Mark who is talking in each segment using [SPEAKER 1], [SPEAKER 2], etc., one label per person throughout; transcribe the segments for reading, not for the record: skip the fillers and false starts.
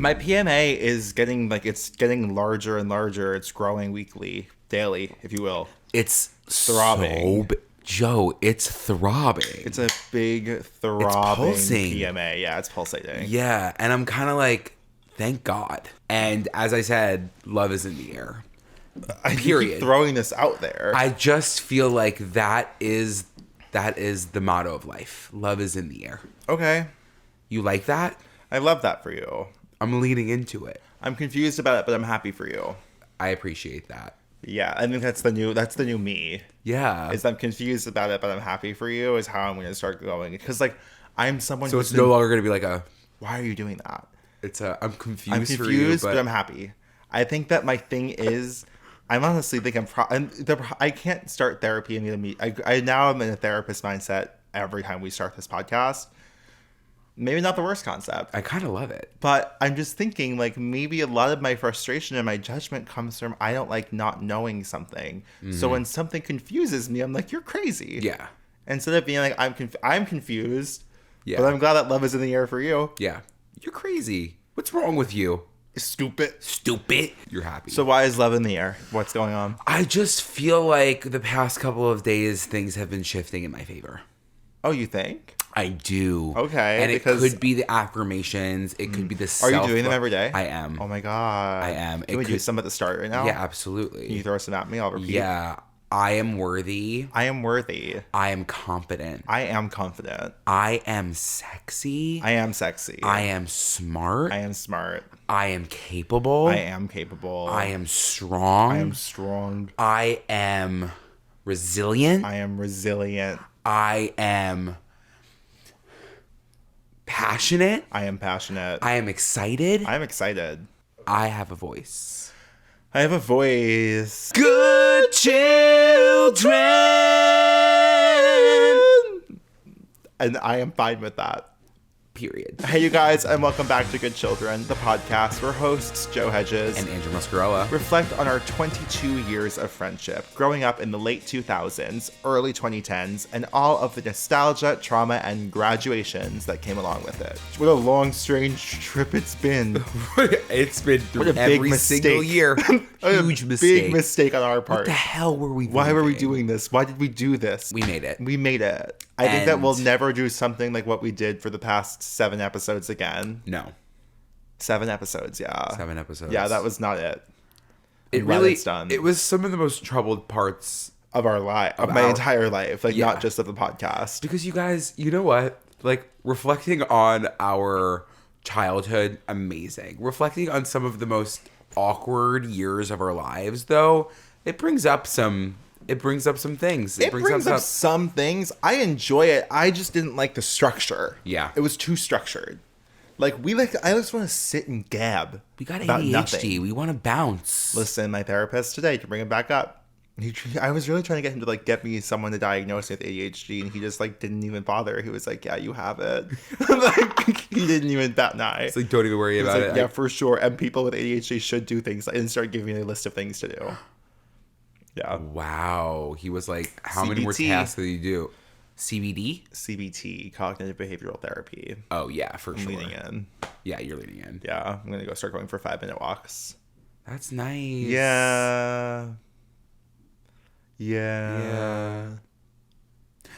[SPEAKER 1] My PMA is getting larger and larger. It's growing weekly, daily, if you will.
[SPEAKER 2] It's
[SPEAKER 1] throbbing.
[SPEAKER 2] Joe, it's throbbing.
[SPEAKER 1] It's a big throbbing PMA. Yeah, it's pulsating.
[SPEAKER 2] Yeah, and I'm kind of like, thank God. And as I said, love is in the air. Period.
[SPEAKER 1] Keep throwing this out there.
[SPEAKER 2] I just feel like that is the motto of life. Love is in the air.
[SPEAKER 1] Okay.
[SPEAKER 2] You like that?
[SPEAKER 1] I love that for you.
[SPEAKER 2] I'm leaning into it.
[SPEAKER 1] I'm confused about it, but I'm happy for you.
[SPEAKER 2] I appreciate that.
[SPEAKER 1] Yeah, I think that's the new me.
[SPEAKER 2] Yeah.
[SPEAKER 1] Is I'm confused about it, but I'm happy for you is how I'm going to start going. Because, like, I'm someone
[SPEAKER 2] So it's no longer going to be like
[SPEAKER 1] why are you doing that?
[SPEAKER 2] It's I'm confused.
[SPEAKER 1] I'm confused, but I'm happy. I think that my thing is, I'm honestly think I can't start therapy immediately. I now am in a therapist mindset every time we start this podcast. Maybe not the worst concept.
[SPEAKER 2] I kind of love it.
[SPEAKER 1] But I'm just thinking, like, maybe a lot of my frustration and my judgment comes from I don't like not knowing something. Mm-hmm. So when something confuses me, I'm like, you're crazy.
[SPEAKER 2] Yeah.
[SPEAKER 1] Instead of being like, I'm confused.
[SPEAKER 2] Yeah.
[SPEAKER 1] But I'm glad that love is in the air for you.
[SPEAKER 2] Yeah. You're crazy. What's wrong with you?
[SPEAKER 1] Stupid.
[SPEAKER 2] You're happy.
[SPEAKER 1] So why is love in the air? What's going on?
[SPEAKER 2] I just feel like the past couple of days, things have been shifting in my favor.
[SPEAKER 1] Oh, you think?
[SPEAKER 2] I do.
[SPEAKER 1] Okay.
[SPEAKER 2] And it could be the affirmations. It could be the
[SPEAKER 1] Are you doing them every day?
[SPEAKER 2] I am.
[SPEAKER 1] Oh my God.
[SPEAKER 2] I am.
[SPEAKER 1] Can we do some at the start right now?
[SPEAKER 2] Yeah, absolutely.
[SPEAKER 1] Can you throw some at me? I'll repeat.
[SPEAKER 2] Yeah. I am worthy.
[SPEAKER 1] I am worthy.
[SPEAKER 2] I am competent.
[SPEAKER 1] I am confident.
[SPEAKER 2] I am sexy.
[SPEAKER 1] I am sexy.
[SPEAKER 2] I am smart.
[SPEAKER 1] I am smart.
[SPEAKER 2] I am capable.
[SPEAKER 1] I am capable.
[SPEAKER 2] I am strong.
[SPEAKER 1] I am strong.
[SPEAKER 2] I am resilient.
[SPEAKER 1] I am resilient.
[SPEAKER 2] I am passionate.
[SPEAKER 1] I am passionate.
[SPEAKER 2] I am excited.
[SPEAKER 1] I am excited.
[SPEAKER 2] I have a voice.
[SPEAKER 1] I have a voice.
[SPEAKER 2] Good children.
[SPEAKER 1] And I am fine with that.
[SPEAKER 2] Period.
[SPEAKER 1] Hey, you guys, and welcome back to Good Children, the podcast where hosts Joe Hegyes
[SPEAKER 2] and Andrew Muscarella
[SPEAKER 1] reflect on our 22 years of friendship, growing up in the late 2000s, early 2010s, and all of the nostalgia, trauma, and graduations that came along with it. What a long, strange trip it's been.
[SPEAKER 2] It's been through every single year. Huge mistake.
[SPEAKER 1] Big mistake on our part.
[SPEAKER 2] What the hell were we doing?
[SPEAKER 1] Why were we doing this? Why did we do this?
[SPEAKER 2] We made it.
[SPEAKER 1] We made it. I think that we'll never do something like what we did for the past 7 episodes again.
[SPEAKER 2] No.
[SPEAKER 1] 7 episodes, yeah.
[SPEAKER 2] 7 episodes.
[SPEAKER 1] Yeah, that was not it.
[SPEAKER 2] It really, it was some of the most troubled parts
[SPEAKER 1] of our life, of my entire life, like not just of the podcast.
[SPEAKER 2] Because you guys, you know what? Like reflecting on our childhood, amazing. Reflecting on some of the most awkward years of our lives, though, it brings up some things. It brings up
[SPEAKER 1] some things. I enjoy it. I just didn't like the structure.
[SPEAKER 2] Yeah.
[SPEAKER 1] It was too structured. I just want to sit and gab.
[SPEAKER 2] We got
[SPEAKER 1] about
[SPEAKER 2] ADHD.
[SPEAKER 1] Nothing.
[SPEAKER 2] We want to bounce.
[SPEAKER 1] Listen, my therapist today, to bring it back up, I was really trying to get him to get me someone to diagnose me with ADHD, and he just didn't even bother. He was like, "Yeah, you have it." He didn't even bat an eye.
[SPEAKER 2] It's like, don't even worry about it.
[SPEAKER 1] Yeah, for sure. And people with ADHD should do things and start giving me a list of things to do. Yeah.
[SPEAKER 2] Wow. He was like, how
[SPEAKER 1] CBT.
[SPEAKER 2] many more tasks did you do? CBD?
[SPEAKER 1] CBT, cognitive behavioral therapy.
[SPEAKER 2] Oh, yeah, for sure.
[SPEAKER 1] Leaning in.
[SPEAKER 2] Yeah, you're leaning in.
[SPEAKER 1] Yeah, I'm going to start going for 5-minute walks.
[SPEAKER 2] That's nice.
[SPEAKER 1] Yeah. Yeah.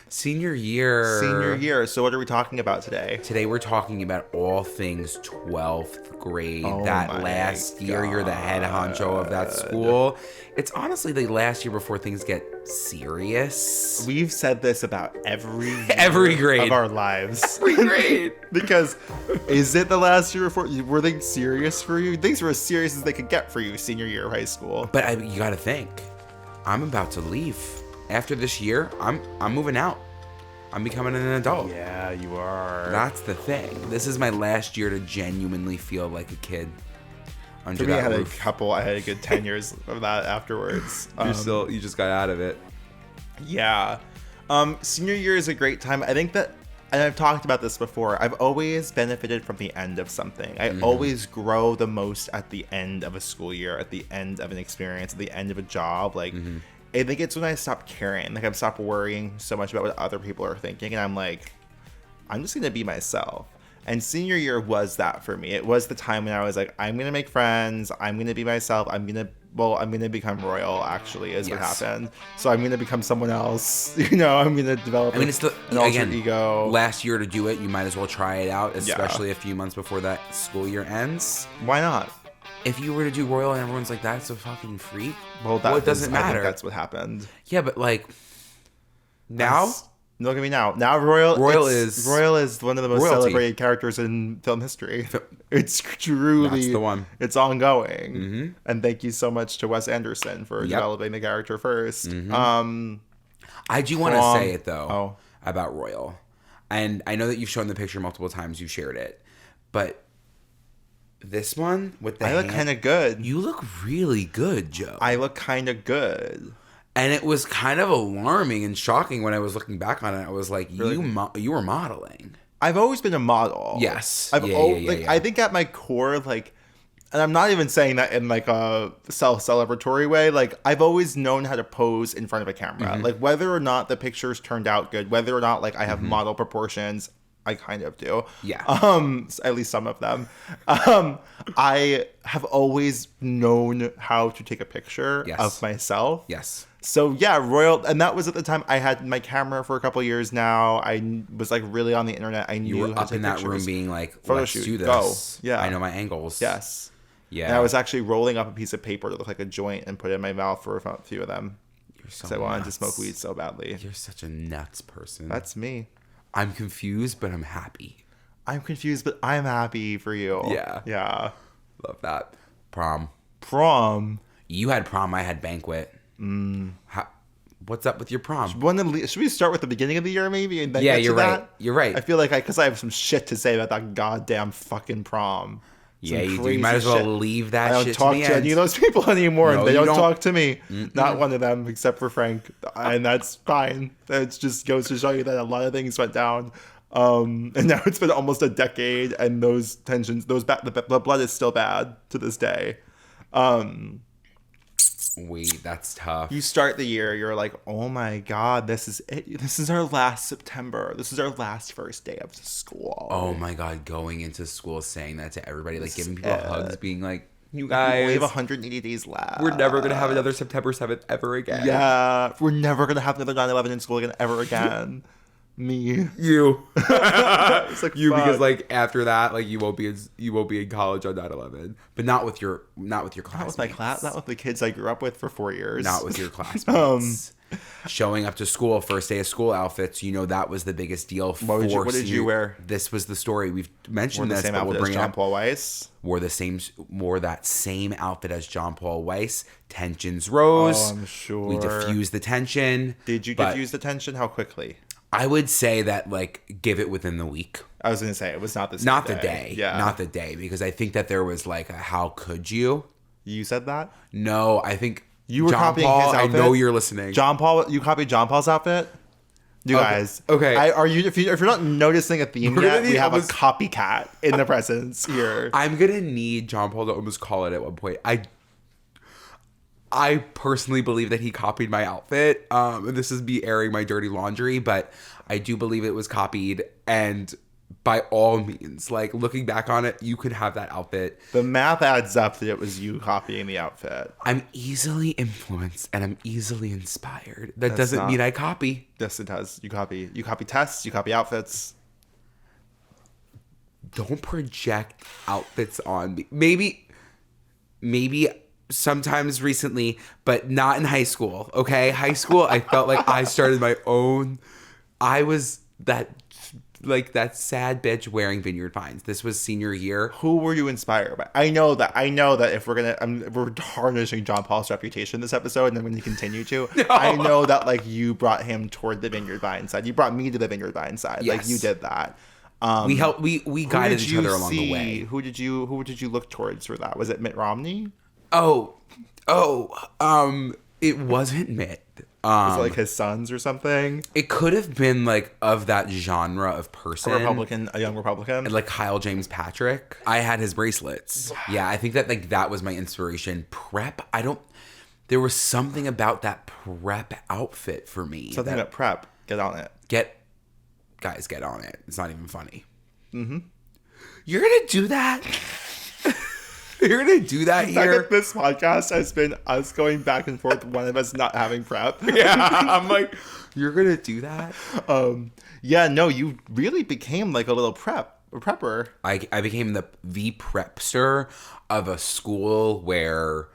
[SPEAKER 2] Senior year.
[SPEAKER 1] So what are we talking about today?
[SPEAKER 2] Today we're talking about all things 12th grade.
[SPEAKER 1] Oh
[SPEAKER 2] that last year, you're the head honcho of that school. It's honestly the last year before things get serious.
[SPEAKER 1] We've said this about every
[SPEAKER 2] grade
[SPEAKER 1] of our lives.
[SPEAKER 2] Every grade.
[SPEAKER 1] Because is it the last year before? Were they serious for you? Things were as serious as they could get for you senior year of high school.
[SPEAKER 2] But you got to think, I'm about to leave. After this year, I'm moving out. I'm becoming an adult.
[SPEAKER 1] Yeah, you are.
[SPEAKER 2] That's the thing. This is my last year to genuinely feel like a kid.
[SPEAKER 1] For me, I had a good 10 years of that afterwards.
[SPEAKER 2] You just got out of it.
[SPEAKER 1] Yeah. Senior year is a great time. I think that, and I've talked about this before, I've always benefited from the end of something. I always grow the most at the end of a school year, at the end of an experience, at the end of a job. I think it's when I stopped caring. I've stopped worrying so much about what other people are thinking. And I'm like, I'm just going to be myself. And senior year was that for me. It was the time when I was like, I'm going to make friends. I'm going to be myself. I'm going to become royal, actually, is what happened. So I'm going to become someone else. I'm going to develop
[SPEAKER 2] it's
[SPEAKER 1] an alter ego.
[SPEAKER 2] Last year to do it, you might as well try it out, especially a few months before that school year ends.
[SPEAKER 1] Why not?
[SPEAKER 2] If you were to do royal and everyone's like, that's a fucking freak,
[SPEAKER 1] well,
[SPEAKER 2] it doesn't matter.
[SPEAKER 1] I think that's what happened.
[SPEAKER 2] Yeah, but like, now?
[SPEAKER 1] Look at me now. Now Royal is one of the most celebrated characters in film history. It's truly...
[SPEAKER 2] That's the one.
[SPEAKER 1] It's ongoing. Mm-hmm. And thank you so much to Wes Anderson for developing the character first. Mm-hmm.
[SPEAKER 2] I do want to say it, though, about Royal. And I know that you've shown the picture multiple times. You've shared it. But this one with the
[SPEAKER 1] I look kind of good.
[SPEAKER 2] You look really good, Joe.
[SPEAKER 1] I look kind of good.
[SPEAKER 2] And it was kind of alarming and shocking when I was looking back on it. I was like, really? You were modeling.
[SPEAKER 1] I've always been a model.
[SPEAKER 2] Yes.
[SPEAKER 1] I think at my core, like, and I'm not even saying that in like a self-celebratory way. Like, I've always known how to pose in front of a camera. Mm-hmm. Like, whether or not the pictures turned out good, whether or not like I have model proportions, I kind of do.
[SPEAKER 2] Yeah.
[SPEAKER 1] At least some of them. I have always known how to take a picture of myself.
[SPEAKER 2] Yes.
[SPEAKER 1] So yeah, Royal, and that was at the time I had my camera for a couple years now. I was like really on the internet. I knew
[SPEAKER 2] you were
[SPEAKER 1] how to
[SPEAKER 2] up
[SPEAKER 1] take
[SPEAKER 2] in that
[SPEAKER 1] pictures.
[SPEAKER 2] room being like,
[SPEAKER 1] photo
[SPEAKER 2] let's
[SPEAKER 1] shoot,
[SPEAKER 2] do this.
[SPEAKER 1] Go. Yeah,
[SPEAKER 2] I know my angles.
[SPEAKER 1] Yes.
[SPEAKER 2] Yeah.
[SPEAKER 1] And I was actually rolling up a piece of paper that looked like a joint and put it in my mouth for a few of them.
[SPEAKER 2] You're so
[SPEAKER 1] nuts. I wanted to smoke weed so badly.
[SPEAKER 2] You're such a nuts person.
[SPEAKER 1] That's me.
[SPEAKER 2] I'm confused, but I'm happy.
[SPEAKER 1] I'm confused, but I'm happy for you.
[SPEAKER 2] Yeah.
[SPEAKER 1] Yeah.
[SPEAKER 2] Love that. Prom.
[SPEAKER 1] You
[SPEAKER 2] had prom. I had banquet. What's up with your prom?
[SPEAKER 1] Should we start with the beginning of the year maybe? And then
[SPEAKER 2] you're right. That? You're right.
[SPEAKER 1] I feel like because I have some shit to say about that goddamn fucking prom.
[SPEAKER 2] Yeah, you do. You might as well leave that shit to the end. I don't talk to
[SPEAKER 1] any of those people anymore, and they don't talk to me.
[SPEAKER 2] Mm-mm.
[SPEAKER 1] Not one of them, except for Frank, and that's fine. It just goes to show you that a lot of things went down. And now it's been almost a decade, and those tensions, the blood is still bad to this day.
[SPEAKER 2] Wait, that's tough.
[SPEAKER 1] You start the year, you're like, oh my God, this is it. This is our last September. This is our last first day of school.
[SPEAKER 2] Oh my God, going into school, saying that to everybody, like giving people hugs, being like, you guys,
[SPEAKER 1] we have 180 days left.
[SPEAKER 2] We're never going to have another September 7th ever again.
[SPEAKER 1] Yeah, we're never going to have another 9/11 in school again, ever again. Me.
[SPEAKER 2] You.
[SPEAKER 1] It's like,
[SPEAKER 2] you,
[SPEAKER 1] fuck.
[SPEAKER 2] because like after that, like you won't be in college on 9/11, but not with your classmates.
[SPEAKER 1] Not with my class. Not with the kids I grew up with for 4 years.
[SPEAKER 2] Not with your classmates. Showing up to school, first day of school outfits. That was the biggest deal.
[SPEAKER 1] What did you wear?
[SPEAKER 2] This was the story. We've mentioned
[SPEAKER 1] this,
[SPEAKER 2] but we'll bring it up.
[SPEAKER 1] John Paul Weiss.
[SPEAKER 2] Wore that same outfit as John Paul Weiss. Tensions rose.
[SPEAKER 1] Oh, I'm sure.
[SPEAKER 2] We diffused the tension.
[SPEAKER 1] Did you diffuse the tension? How quickly?
[SPEAKER 2] I would say that, like, give it within the week.
[SPEAKER 1] I was going to say, it was not the same
[SPEAKER 2] Not
[SPEAKER 1] day.
[SPEAKER 2] the day.
[SPEAKER 1] Yeah.
[SPEAKER 2] Not the day, because I think that there was, like, how could you?
[SPEAKER 1] You said that?
[SPEAKER 2] No, I think
[SPEAKER 1] you were
[SPEAKER 2] John
[SPEAKER 1] copying
[SPEAKER 2] Paul,
[SPEAKER 1] his outfit.
[SPEAKER 2] I know you're listening.
[SPEAKER 1] John Paul, you copied John Paul's outfit? You guys.
[SPEAKER 2] Okay.
[SPEAKER 1] If you're not noticing a theme yet, we have a copycat in the presence here.
[SPEAKER 2] I'm going to need John Paul to almost call it at one point. I personally believe that he copied my outfit. And this is me airing my dirty laundry, but I do believe it was copied. And by all means, like looking back on it, you could have that outfit.
[SPEAKER 1] The math adds up that it was you copying the outfit.
[SPEAKER 2] I'm easily influenced and I'm easily inspired. That doesn't mean I copy.
[SPEAKER 1] Yes, it does. You copy tests, you copy outfits.
[SPEAKER 2] Don't project outfits on me. Maybe sometimes recently, but not in high school. Okay, high school, I felt like I started my own. I was that sad bitch wearing Vineyard Vines. This was senior year.
[SPEAKER 1] Who were you inspired by? I know that if we're tarnishing John Paul's reputation this episode, and I'm going to continue to. No. I know that like you brought him toward the Vineyard Vine side. You brought me to the Vineyard Vine side. Yes. Like you did that.
[SPEAKER 2] We helped. We guided each other along the way.
[SPEAKER 1] Who did you look towards for that? Was it Mitt Romney?
[SPEAKER 2] It wasn't Mitt.
[SPEAKER 1] Was it like his sons or something?
[SPEAKER 2] It could have been like of that genre of person.
[SPEAKER 1] A young Republican.
[SPEAKER 2] Like Kyle James Patrick. I had his bracelets. Yeah, I think that like that was my inspiration. Prep. There was something about that prep outfit for me.
[SPEAKER 1] Something about prep. Get on it.
[SPEAKER 2] Guys, get on it. It's not even funny.
[SPEAKER 1] Mm-hmm.
[SPEAKER 2] You're gonna do that? You're gonna do that
[SPEAKER 1] I
[SPEAKER 2] here?
[SPEAKER 1] think this podcast has been us going back and forth, one of us not having prep.
[SPEAKER 2] Yeah, I'm like, you're gonna do that?
[SPEAKER 1] Yeah, no, you really became like a little prepper.
[SPEAKER 2] I became the prepster of a school where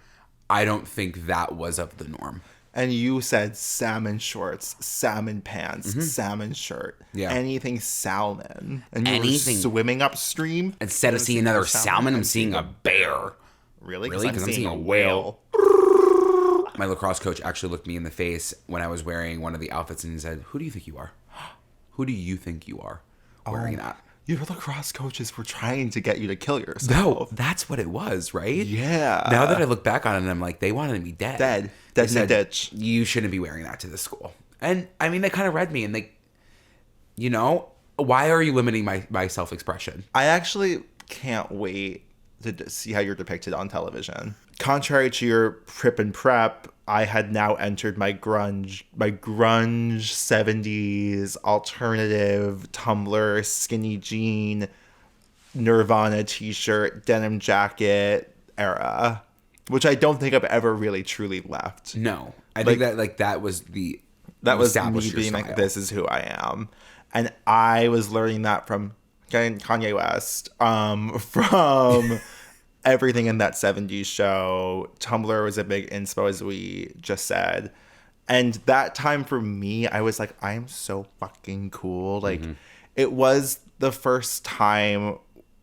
[SPEAKER 2] I don't think that was of the norm.
[SPEAKER 1] And you said salmon shorts, salmon pants, salmon shirt, anything salmon. And you were swimming upstream.
[SPEAKER 2] Instead of seeing another salmon, I'm seeing a bear.
[SPEAKER 1] Really?
[SPEAKER 2] Because I'm seeing a whale. My lacrosse coach actually looked me in the face when I was wearing one of the outfits and he said, "Who do you think you are? Who do you think you are wearing that?"
[SPEAKER 1] Your lacrosse coaches were trying to get you to kill yourself.
[SPEAKER 2] No, that's what it was, right?
[SPEAKER 1] Yeah.
[SPEAKER 2] Now that I look back on it, I'm like, they wanted me dead.
[SPEAKER 1] Dead
[SPEAKER 2] They
[SPEAKER 1] in the ditch.
[SPEAKER 2] You shouldn't be wearing that to the school. And I mean, they kind of read me and they, why are you limiting my self-expression?
[SPEAKER 1] I actually can't wait to see how you're depicted on television. Contrary to your prep and prep, I had now entered my grunge 70s alternative Tumblr skinny jean Nirvana t-shirt denim jacket era, which I don't think I've ever really truly left.
[SPEAKER 2] No, I think that was me
[SPEAKER 1] being like, this is who I am, and I was learning that from Kanye West, from everything in that 70s show. Tumblr was a big inspo, as we just said. And that time for me, I was like, I am so fucking cool. Like, it was the first time,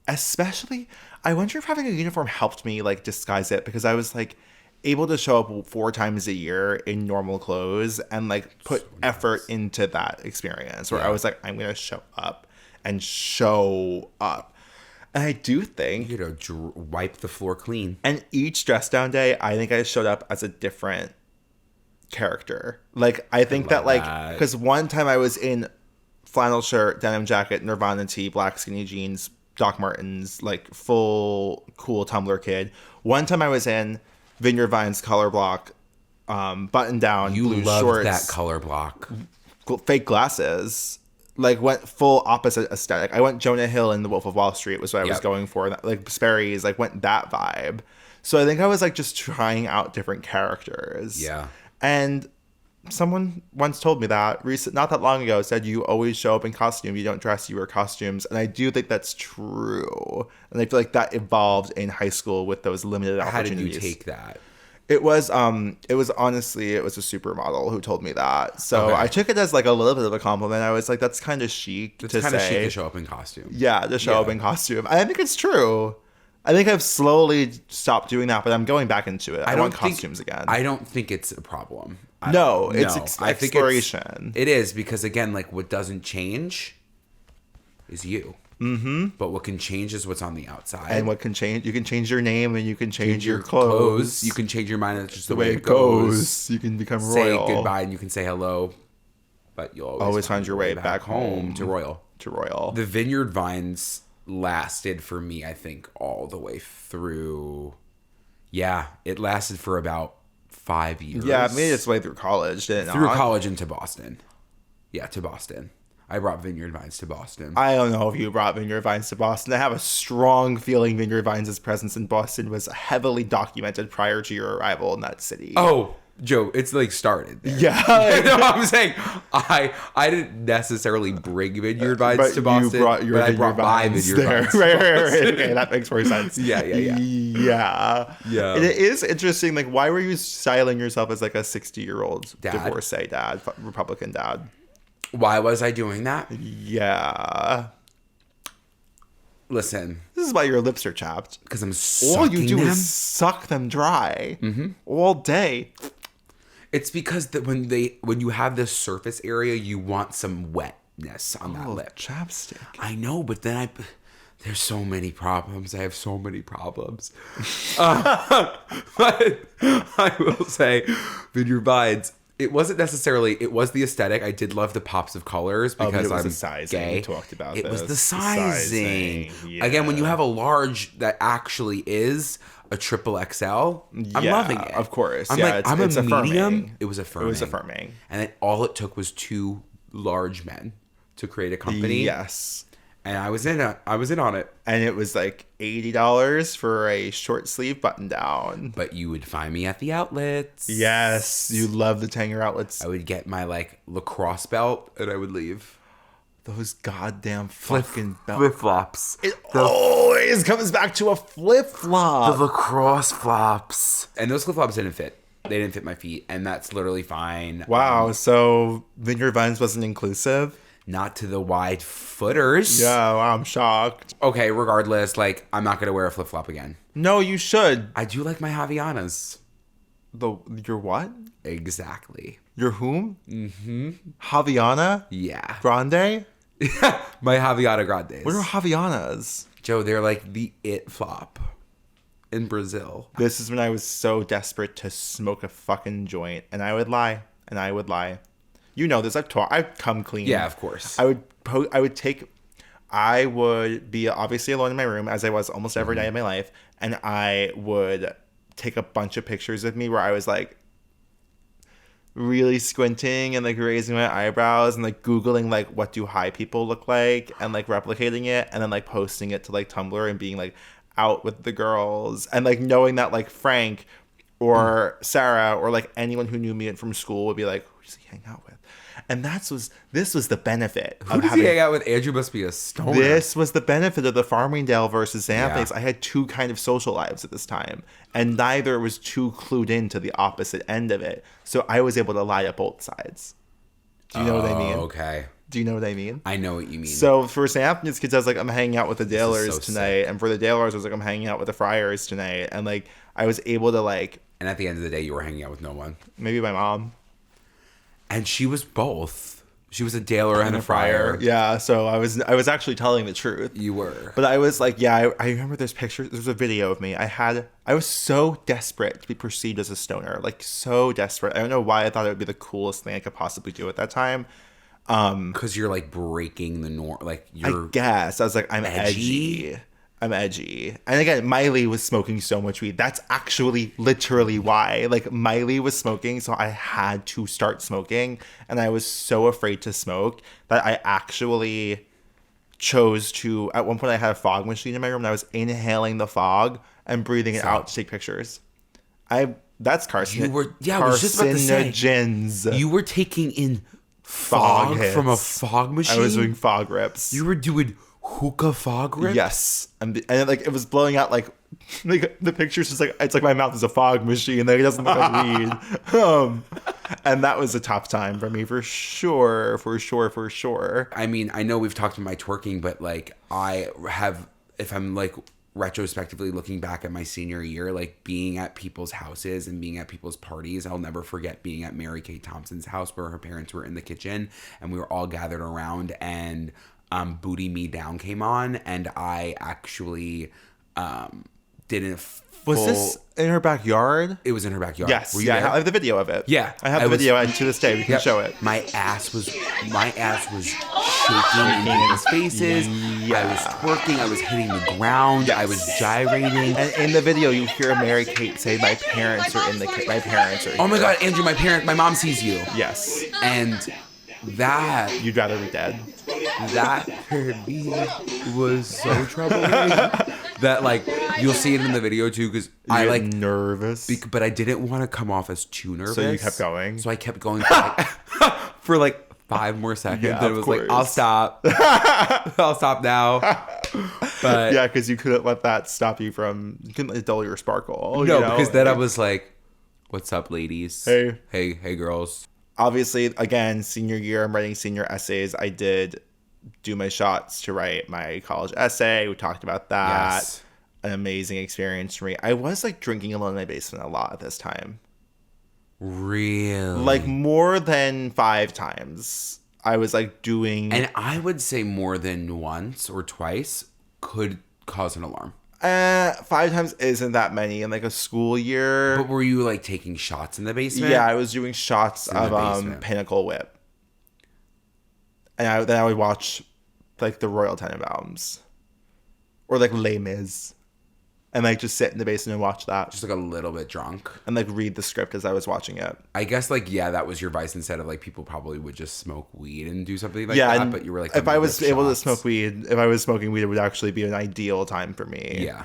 [SPEAKER 1] especially, I wonder if having a uniform helped me, like, disguise it. Because I was, like, able to show up 4 times a year in normal clothes and, like, put effort into that experience. Where I was like, I'm going to show up and show up. And I do think...
[SPEAKER 2] wipe the floor clean.
[SPEAKER 1] And each dress down day, I think I showed up as a different character. Like, I think that, like... Because one time I was in flannel shirt, denim jacket, Nirvana tee, black skinny jeans, Doc Martens, like, full cool Tumblr kid. One time I was in Vineyard Vines color block, button down, blue shorts. You loved
[SPEAKER 2] that color block.
[SPEAKER 1] Fake glasses. Like, went full opposite aesthetic. I went Jonah Hill in The Wolf of Wall Street was what I was going for. Like, Sperry's, like, went that vibe. So I think I was, like, just trying out different characters.
[SPEAKER 2] Yeah.
[SPEAKER 1] And someone once told me that, not that long ago, said you always show up in costume. You don't dress, you wear costumes. And I do think that's true. And I feel like that evolved in high school with those limited opportunities.
[SPEAKER 2] How did you take that?
[SPEAKER 1] It was honestly, it was a supermodel who told me that. So I took it as like a little bit of a compliment. I was like, that's kind of chic to say. It's kind of chic
[SPEAKER 2] to show up in costume.
[SPEAKER 1] Yeah, to show up in costume. I think it's true. I think I've slowly stopped doing that, but I'm going back into it. I want costumes again.
[SPEAKER 2] I don't think it's a problem.
[SPEAKER 1] It's exploration.
[SPEAKER 2] It is, because again, like, what doesn't change is you. Mm-hmm. But what can change is what's on the outside.
[SPEAKER 1] And what can change, you can change your name and you can change your clothes.
[SPEAKER 2] You can change your mind. That's just the way it goes.
[SPEAKER 1] You can become royal.
[SPEAKER 2] Say goodbye and you can say hello, but you'll always find your way back home to royal. The Vineyard Vines lasted for me, I think, all the way through. Yeah, it lasted for about 5 years.
[SPEAKER 1] Yeah, it made its way through college, didn't it?
[SPEAKER 2] Through college into Boston. Yeah, to Boston. I brought Vineyard Vines to Boston.
[SPEAKER 1] I don't know if you brought Vineyard Vines to Boston. I have a strong feeling Vineyard Vines' presence in Boston was heavily documented prior to your arrival in that city.
[SPEAKER 2] Oh, Joe, it's like started there.
[SPEAKER 1] Yeah.
[SPEAKER 2] You know what I'm saying? I didn't necessarily bring Vineyard Vines to Boston,
[SPEAKER 1] but I brought my Vineyard Vines there. Right. Okay, that makes more sense.
[SPEAKER 2] Yeah.
[SPEAKER 1] And it is interesting, like, why were you styling yourself as like a 60-year-old divorcee dad, Republican dad?
[SPEAKER 2] Why was I doing that?
[SPEAKER 1] Yeah.
[SPEAKER 2] Listen.
[SPEAKER 1] This is why your lips are chapped.
[SPEAKER 2] Because I'm sucking
[SPEAKER 1] all you do
[SPEAKER 2] them.
[SPEAKER 1] is suck them dry all day.
[SPEAKER 2] It's because when you have this surface area, you want some wetness on that lip.
[SPEAKER 1] Chapstick.
[SPEAKER 2] I know, but then there's so many problems. I have so many problems. But I will say, Vineyard Vines, it wasn't necessarily, it was the aesthetic. I did love the pops of colors because I'm
[SPEAKER 1] the sizing.
[SPEAKER 2] gay.
[SPEAKER 1] We talked about
[SPEAKER 2] it was the sizing.
[SPEAKER 1] Yeah.
[SPEAKER 2] Again, when you have a large that actually is a triple XL, I'm loving it.
[SPEAKER 1] Of course.
[SPEAKER 2] I'm I'm a medium. It was affirming. And then all it took was 2 large men to create a company.
[SPEAKER 1] Yes.
[SPEAKER 2] And I was in on it.
[SPEAKER 1] And it was like $80 for a short sleeve button down.
[SPEAKER 2] But you would find me at the outlets.
[SPEAKER 1] Yes, you love the Tanger outlets.
[SPEAKER 2] I would get my like lacrosse belt and I would leave.
[SPEAKER 1] Those goddamn fucking
[SPEAKER 2] flip flops.
[SPEAKER 1] It always comes back to a flip flop.
[SPEAKER 2] The lacrosse flops. And those flip flops didn't fit. They didn't fit my feet, and that's literally fine.
[SPEAKER 1] Wow, so Vineyard Vines wasn't inclusive?
[SPEAKER 2] Not to the wide footers.
[SPEAKER 1] Yeah, wow, I'm shocked.
[SPEAKER 2] Okay, regardless, like, I'm not going to wear a flip-flop again.
[SPEAKER 1] No, you should.
[SPEAKER 2] I do like my Havaianas.
[SPEAKER 1] Your what?
[SPEAKER 2] Exactly.
[SPEAKER 1] Your whom? Mm-hmm. Javiana?
[SPEAKER 2] Yeah.
[SPEAKER 1] Grande?
[SPEAKER 2] My Havaiana Grandes.
[SPEAKER 1] What are Javianas?
[SPEAKER 2] Joe, they're like the it flop in Brazil.
[SPEAKER 1] This is when I was so desperate to smoke a fucking joint, and I would lie. You know this. I've come clean.
[SPEAKER 2] Yeah, of course.
[SPEAKER 1] I would be obviously alone in my room, as I was almost every night of my life, and I would take a bunch of pictures of me where I was like really squinting and like raising my eyebrows and like Googling like what do high people look like and like replicating it and then like posting it to like Tumblr and being like out with the girls and like knowing that like Frank or Sarah or like anyone who knew me from school would be like, who does he hang out with? And this was the benefit.
[SPEAKER 2] Who does he hang out with? Andrew must be a stoner.
[SPEAKER 1] This was the benefit of the Farmingdale versus St. Anthony's.
[SPEAKER 2] Yeah.
[SPEAKER 1] I had two kind of social lives at this time, and neither was too clued into the opposite end of it. So I was able to lie at both sides. Do you know what I mean?
[SPEAKER 2] Okay.
[SPEAKER 1] Do you know what I mean?
[SPEAKER 2] I know what you mean.
[SPEAKER 1] So for St. Anthony's kids, I was like, I'm hanging out with the Dalers
[SPEAKER 2] so
[SPEAKER 1] tonight.
[SPEAKER 2] sick.
[SPEAKER 1] And for the Dalers, I was like, I'm hanging out with the Friars tonight. And like, I was able to like...
[SPEAKER 2] And at the end of the day, you were hanging out with no one.
[SPEAKER 1] Maybe my mom.
[SPEAKER 2] And she was both. She was a Daler and a Friar.
[SPEAKER 1] Yeah, so I was actually telling the truth.
[SPEAKER 2] You were.
[SPEAKER 1] But I was like, yeah, I remember there's pictures. There's a video of me. I was so desperate to be perceived as a stoner. Like, so desperate. I don't know why I thought it would be the coolest thing I could possibly do at that time.
[SPEAKER 2] Because you're like breaking the norm. Like, you're...
[SPEAKER 1] I guess. I was like, I'm edgy. I'm edgy. And again, Miley was smoking so much weed. That's actually literally why. Like, Miley was smoking, so I had to start smoking. And I was so afraid to smoke that I actually chose to... At one point, I had a fog machine in my room, and I was inhaling the fog and breathing it out to take pictures. That's carcinogens.
[SPEAKER 2] You were... Yeah, I was just about to say. You were taking in fog from a fog machine?
[SPEAKER 1] I was doing fog rips.
[SPEAKER 2] You were doing... hookah fog rip?
[SPEAKER 1] Yes. And like it was blowing out like the picture's just like it's like my mouth is a fog machine. Like it doesn't look like weed. And that was a tough time for me for sure.
[SPEAKER 2] I mean, I know we've talked about my twerking, but like I have, if I'm like retrospectively looking back at my senior year, like being at people's houses and being at people's parties, I'll never forget being at Mary Kay Thompson's house where her parents were in the kitchen and we were all gathered around and Booty Me Down came on, and I actually didn't.
[SPEAKER 1] Was this in her backyard?
[SPEAKER 2] It was in her backyard.
[SPEAKER 1] Yes.
[SPEAKER 2] Were you there?
[SPEAKER 1] I have the video of it.
[SPEAKER 2] Yeah,
[SPEAKER 1] I have the video, and to this day we can show it.
[SPEAKER 2] My ass was shaking in people's faces. Yeah. I was twerking. I was hitting the ground. Yes. I was gyrating.
[SPEAKER 1] And in the video, you hear Mary Kate say, "My parents are in the. My parents are."
[SPEAKER 2] Oh my God, Andrew! My mom sees you.
[SPEAKER 1] Yes.
[SPEAKER 2] And that
[SPEAKER 1] you'd rather be dead.
[SPEAKER 2] That for me was so troubling. That like you'll see it in the video too because I like
[SPEAKER 1] nervous,
[SPEAKER 2] but I didn't want to come off as too nervous.
[SPEAKER 1] So you kept going.
[SPEAKER 2] So I kept going for like 5 more seconds.
[SPEAKER 1] Yeah,
[SPEAKER 2] and it was like, I'll stop. I'll stop now. But
[SPEAKER 1] yeah, because you couldn't let that stop you from. You couldn't let it dull your sparkle.
[SPEAKER 2] No,
[SPEAKER 1] you know?
[SPEAKER 2] Because then I was like, "What's up, ladies? Hey, girls."
[SPEAKER 1] Obviously, again, senior year, I'm writing senior essays. I did do my shots to write my college essay. We talked about that. Yes. An amazing experience for me. I was like drinking alone in my basement a lot at this time.
[SPEAKER 2] Really?
[SPEAKER 1] Like more than 5 times. I was like doing...
[SPEAKER 2] And I would say more than once or twice could cause an alarm.
[SPEAKER 1] 5 times isn't that many in like a school year.
[SPEAKER 2] But were you like taking shots in the basement?
[SPEAKER 1] Yeah, I was doing shots of Pinnacle Whip. And then I would watch like the Royal Tenenbaums. Or like Les Mis. and like just sit in the basement and watch that.
[SPEAKER 2] Just like a little bit drunk.
[SPEAKER 1] And like read the script as I was watching it.
[SPEAKER 2] I guess like, yeah, that was your vice instead of like people probably would just smoke weed and do something like that. But you were like,
[SPEAKER 1] if I was able to smoke weed, if I was smoking weed, it would actually be an ideal time for me.
[SPEAKER 2] Yeah.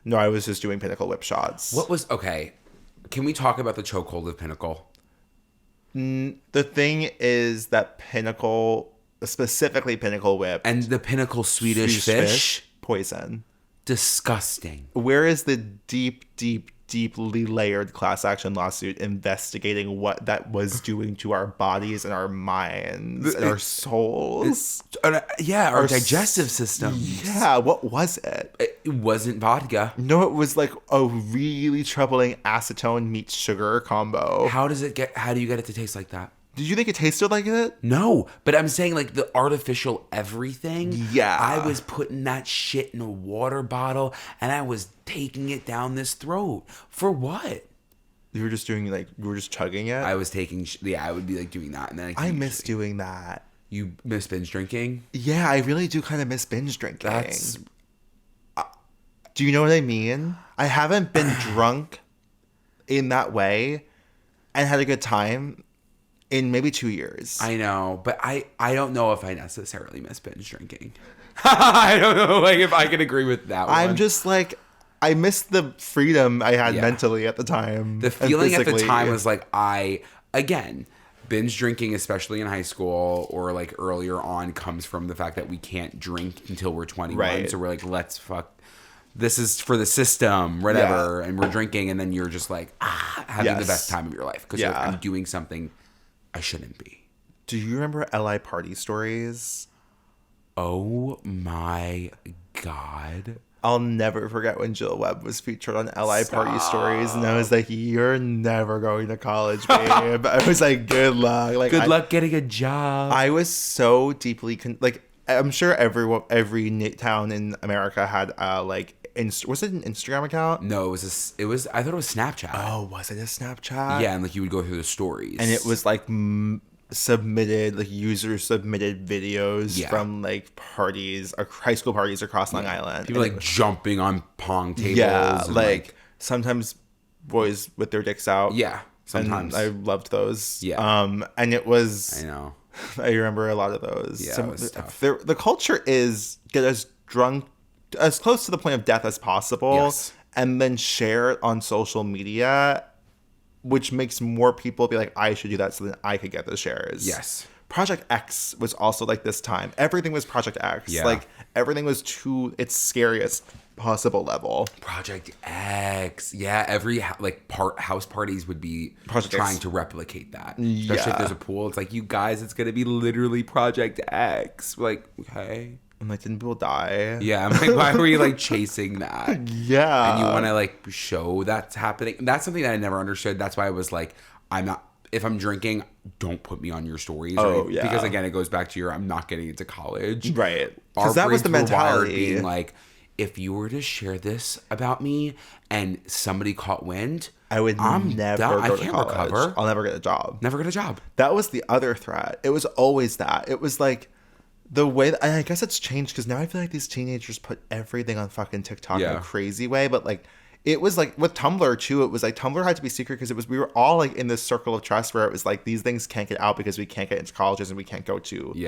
[SPEAKER 1] No, I was just doing Pinnacle whip shots.
[SPEAKER 2] Okay. Can we talk about the chokehold of Pinnacle?
[SPEAKER 1] The thing is that Pinnacle, specifically Pinnacle whip.
[SPEAKER 2] And the Pinnacle Swedish fish.
[SPEAKER 1] Poison.
[SPEAKER 2] Disgusting.
[SPEAKER 1] Where is the deeply layered class action lawsuit investigating what that was doing to our bodies and our minds and our souls?
[SPEAKER 2] Our digestive system.
[SPEAKER 1] Yeah, what was it?
[SPEAKER 2] It wasn't vodka.
[SPEAKER 1] No, it was like a really troubling acetone meets sugar combo.
[SPEAKER 2] How do you get it to taste like that?
[SPEAKER 1] Did you think it tasted like it?
[SPEAKER 2] No, but I'm saying like the artificial everything.
[SPEAKER 1] Yeah.
[SPEAKER 2] I was putting that shit in a water bottle and I was taking it down this throat. For what?
[SPEAKER 1] You were just doing like, you were just chugging it?
[SPEAKER 2] I was taking, I would be like doing that. And then
[SPEAKER 1] I miss doing that.
[SPEAKER 2] You miss binge drinking?
[SPEAKER 1] Yeah, I really do kind of miss binge drinking. Do you know what I mean? I haven't been drunk in that way and had a good time in maybe 2 years.
[SPEAKER 2] I know, but I don't know if I necessarily miss binge drinking. I don't know like if I can agree with that one.
[SPEAKER 1] I'm just like, I miss the freedom I had mentally at the time.
[SPEAKER 2] The feeling at the time was like, again, binge drinking, especially in high school or like earlier on, comes from the fact that we can't drink until we're 21.
[SPEAKER 1] Right.
[SPEAKER 2] So we're like, let's fuck. This is for the system, whatever. Yeah. And we're drinking, and then you're just like, having the best time of your life. Because you're like, I'm doing something I shouldn't be.
[SPEAKER 1] Do you remember LI party stories?
[SPEAKER 2] Oh my God.
[SPEAKER 1] I'll never forget when Jill Webb was featured on LI Party Stories, and I was like, "You're never going to college, babe." I was like, "Good luck." Like,
[SPEAKER 2] good luck getting a job.
[SPEAKER 1] I was so deeply I'm sure every town in America had was it an Instagram account?
[SPEAKER 2] No, it was. I thought it was Snapchat.
[SPEAKER 1] Oh, was it a Snapchat?
[SPEAKER 2] Yeah, and like you would go through the stories,
[SPEAKER 1] and it was like user submitted videos from like parties or high school parties across Long Island.
[SPEAKER 2] People like jumping on pong tables.
[SPEAKER 1] Yeah, like sometimes boys with their dicks out.
[SPEAKER 2] Yeah, sometimes.
[SPEAKER 1] And I loved those.
[SPEAKER 2] Yeah.
[SPEAKER 1] And it was.
[SPEAKER 2] I know.
[SPEAKER 1] I remember a lot of those.
[SPEAKER 2] Yeah, it was tough.
[SPEAKER 1] The culture is get as drunk, as close to the point of death as possible, and then share it on social media, which makes more people be like, I should do that so that I could get the shares.
[SPEAKER 2] Yes.
[SPEAKER 1] Project X was also like this time. Everything was Project X.
[SPEAKER 2] Yeah.
[SPEAKER 1] Like everything was to its scariest possible level.
[SPEAKER 2] Project X. Yeah, every house parties would be trying to replicate that. Especially if there's a pool. It's like, you guys, it's going to be literally Project X. Like, okay.
[SPEAKER 1] I'm like, didn't people die?
[SPEAKER 2] Yeah, I'm like, why were you like chasing that?
[SPEAKER 1] Yeah.
[SPEAKER 2] And you want to like show that's happening. That's something that I never understood. That's why I was like, if I'm drinking, don't put me on your stories.
[SPEAKER 1] Oh,
[SPEAKER 2] right?
[SPEAKER 1] yeah.
[SPEAKER 2] Because again, it goes back to I'm not getting into college.
[SPEAKER 1] Right. Because that was the mentality.
[SPEAKER 2] Being like, if you were to share this about me and somebody caught wind,
[SPEAKER 1] I'm never go to college.
[SPEAKER 2] Recover.
[SPEAKER 1] I'll never get a job.
[SPEAKER 2] Never get a job.
[SPEAKER 1] That was the other threat. It was always that. It was like the way that, I guess it's changed because now I feel like these teenagers put everything on fucking TikTok in a crazy way. But like, it was like with Tumblr too. It was like Tumblr had to be secret because we were all like in this circle of trust where it was like these things can't get out because we can't get into colleges and we can't go to we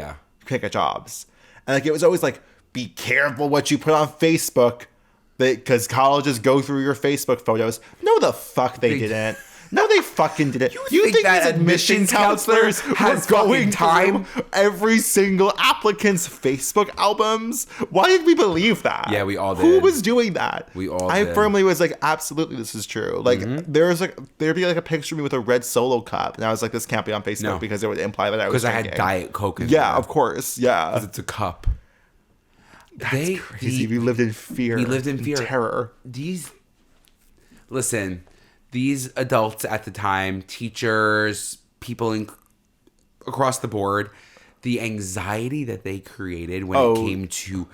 [SPEAKER 1] can't get jobs. And like it was always like, be careful what you put on Facebook because colleges go through your Facebook photos. No, the fuck they didn't. No, they fucking didn't. You think that admissions counselors has going time every single applicant's Facebook albums? Why did we believe that?
[SPEAKER 2] Yeah, we all did.
[SPEAKER 1] Who was doing that?
[SPEAKER 2] We all
[SPEAKER 1] I
[SPEAKER 2] did.
[SPEAKER 1] firmly was like, absolutely, this is true. Like, there'd be like a picture of me with a red Solo cup, and I was like, this can't be on Facebook because it would imply that I was drinking.
[SPEAKER 2] Because I had Diet Coke in
[SPEAKER 1] there.
[SPEAKER 2] of
[SPEAKER 1] course. Yeah.
[SPEAKER 2] Because it's a cup.
[SPEAKER 1] That's crazy. We lived in fear.
[SPEAKER 2] We lived in fear.
[SPEAKER 1] Terror.
[SPEAKER 2] These adults at the time, teachers, people across the board, the anxiety that they created when it came to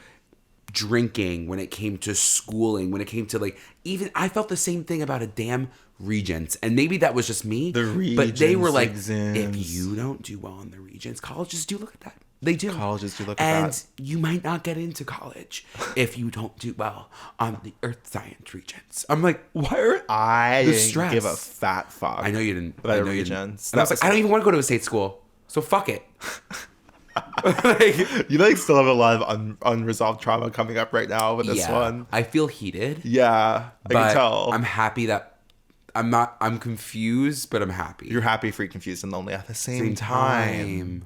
[SPEAKER 2] drinking, when it came to schooling, when it came to like, even I felt the same thing about a damn Regents, and maybe that was just me.
[SPEAKER 1] The Regents
[SPEAKER 2] but they were like,
[SPEAKER 1] exams.
[SPEAKER 2] if you don't do well in the Regents colleges, do look at that. They do.
[SPEAKER 1] Colleges do look at that.
[SPEAKER 2] And you might not get into college if you don't do well on the earth science regents. I'm like, why are
[SPEAKER 1] I
[SPEAKER 2] the
[SPEAKER 1] didn't
[SPEAKER 2] stress?
[SPEAKER 1] give a fat fuck.
[SPEAKER 2] I know you didn't.
[SPEAKER 1] About
[SPEAKER 2] I
[SPEAKER 1] the
[SPEAKER 2] know you didn't.
[SPEAKER 1] regents.
[SPEAKER 2] And I was like, I don't even want to go to a state school, so fuck it. Like,
[SPEAKER 1] you like still have a lot of unresolved trauma coming up right now with this one.
[SPEAKER 2] I feel heated.
[SPEAKER 1] Yeah, I can tell.
[SPEAKER 2] I'm happy that I'm confused, but I'm happy.
[SPEAKER 1] You're happy, free, confused, and lonely at the same time.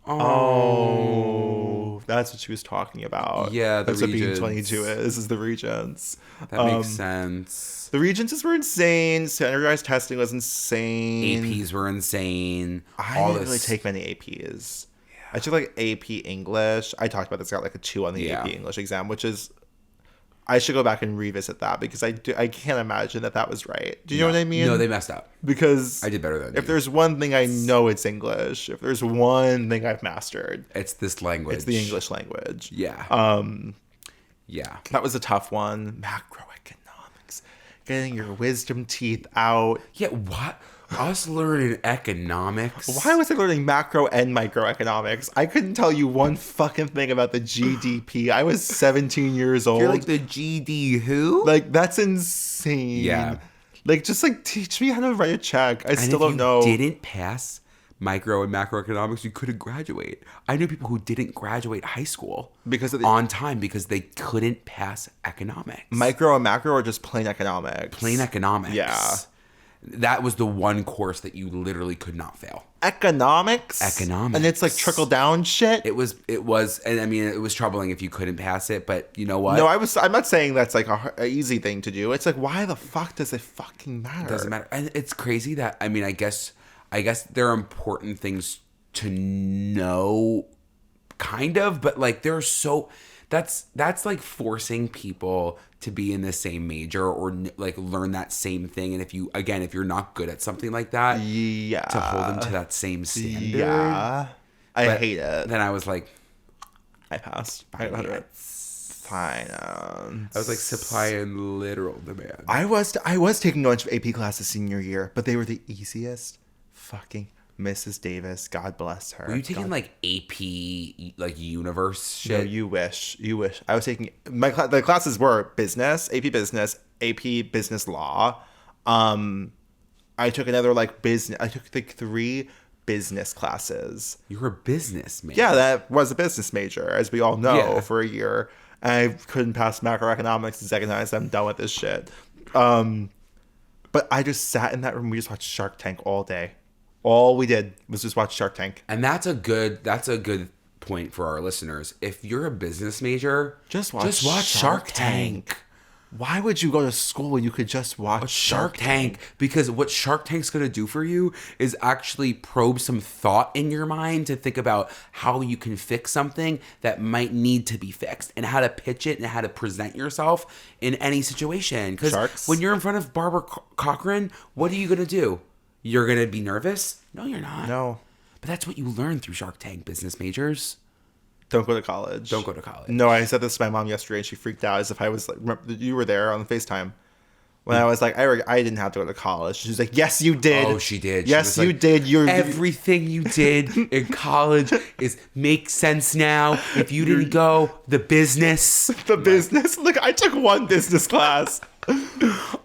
[SPEAKER 2] Oh,
[SPEAKER 1] that's what she was talking about.
[SPEAKER 2] Yeah,
[SPEAKER 1] that's what being 22 is the regents.
[SPEAKER 2] That makes sense.
[SPEAKER 1] The regents were insane. Standardized testing was insane.
[SPEAKER 2] APs were insane.
[SPEAKER 1] I didn't really take many APs. Yeah. I took like AP English. I talked about this. I got like a 2 on the AP English exam, which is, I should go back and revisit that because I can't imagine that was right. Do you know what I mean?
[SPEAKER 2] No, they messed up.
[SPEAKER 1] Because
[SPEAKER 2] I did better than you.
[SPEAKER 1] If there's one thing I know, it's English. If there's one thing I've mastered,
[SPEAKER 2] it's this language.
[SPEAKER 1] It's the English language.
[SPEAKER 2] Yeah. Yeah.
[SPEAKER 1] That was a tough one. Macroeconomics. Getting your wisdom teeth out.
[SPEAKER 2] Yeah, what? Us learning economics.
[SPEAKER 1] Why was I learning macro and microeconomics? I couldn't tell you one fucking thing about the GDP. I was 17 years old.
[SPEAKER 2] You're like the GD who?
[SPEAKER 1] Like, that's insane.
[SPEAKER 2] Yeah.
[SPEAKER 1] Like, just like teach me how to write a check. I still don't know.
[SPEAKER 2] If you didn't pass micro and macroeconomics, you couldn't graduate. I knew people who didn't graduate high school
[SPEAKER 1] because of
[SPEAKER 2] on time because they couldn't pass economics.
[SPEAKER 1] Micro and macro or just plain economics?
[SPEAKER 2] Plain economics.
[SPEAKER 1] Yeah.
[SPEAKER 2] That was the one course that you literally could not fail.
[SPEAKER 1] Economics? And it's like trickle down shit?
[SPEAKER 2] It was, and I mean, it was troubling if you couldn't pass it, but you know what?
[SPEAKER 1] No, I'm not saying that's like a easy thing to do. It's like, why the fuck does it fucking matter?
[SPEAKER 2] It doesn't matter. And it's crazy that, I mean, I guess there are important things to know, kind of, but like there are that's like forcing people to be in the same major or like learn that same thing. And if you're not good at something like that, to hold them to that same standard.
[SPEAKER 1] Yeah. I hate it.
[SPEAKER 2] Then I was like,
[SPEAKER 1] I passed. Finance.
[SPEAKER 2] I was like supply and literal demand.
[SPEAKER 1] I was taking a bunch of AP classes senior year, but they were the easiest fucking Mrs. Davis, God bless her.
[SPEAKER 2] Were you taking like AP, like universe shit?
[SPEAKER 1] No, you wish. I was taking the classes were business, AP business law. I took another like business. I took like 3 business classes.
[SPEAKER 2] You were a business major.
[SPEAKER 1] Yeah, that was a business major, as we all know, for a year. And I couldn't pass macroeconomics the second time. I said, I'm done with this shit. But I just sat in that room. We just watched Shark Tank all day. All we did was just watch Shark Tank.
[SPEAKER 2] And that's a good point for our listeners. If you're a business major,
[SPEAKER 1] just watch Shark Tank. Why would you go to school when you could just watch Shark Tank?
[SPEAKER 2] Because what Shark Tank's going to do for you is actually probe some thought in your mind to think about how you can fix something that might need to be fixed and how to pitch it and how to present yourself in any situation. Because when you're in front of Barbara Cochran, what are you going to do? You're going to be nervous? No, you're not.
[SPEAKER 1] No.
[SPEAKER 2] But that's what you learn through Shark Tank, business majors.
[SPEAKER 1] Don't go to college.
[SPEAKER 2] Don't go to college.
[SPEAKER 1] No, I said this to my mom yesterday, and she freaked out as if I was like, remember, you were there on FaceTime. When I was like, I didn't have to go to college. She was like, yes, you did.
[SPEAKER 2] Oh, she did.
[SPEAKER 1] Yes,
[SPEAKER 2] you
[SPEAKER 1] did.
[SPEAKER 2] Everything you did in college makes sense now. If you didn't go, the business.
[SPEAKER 1] Business? Look, I took 1 business class.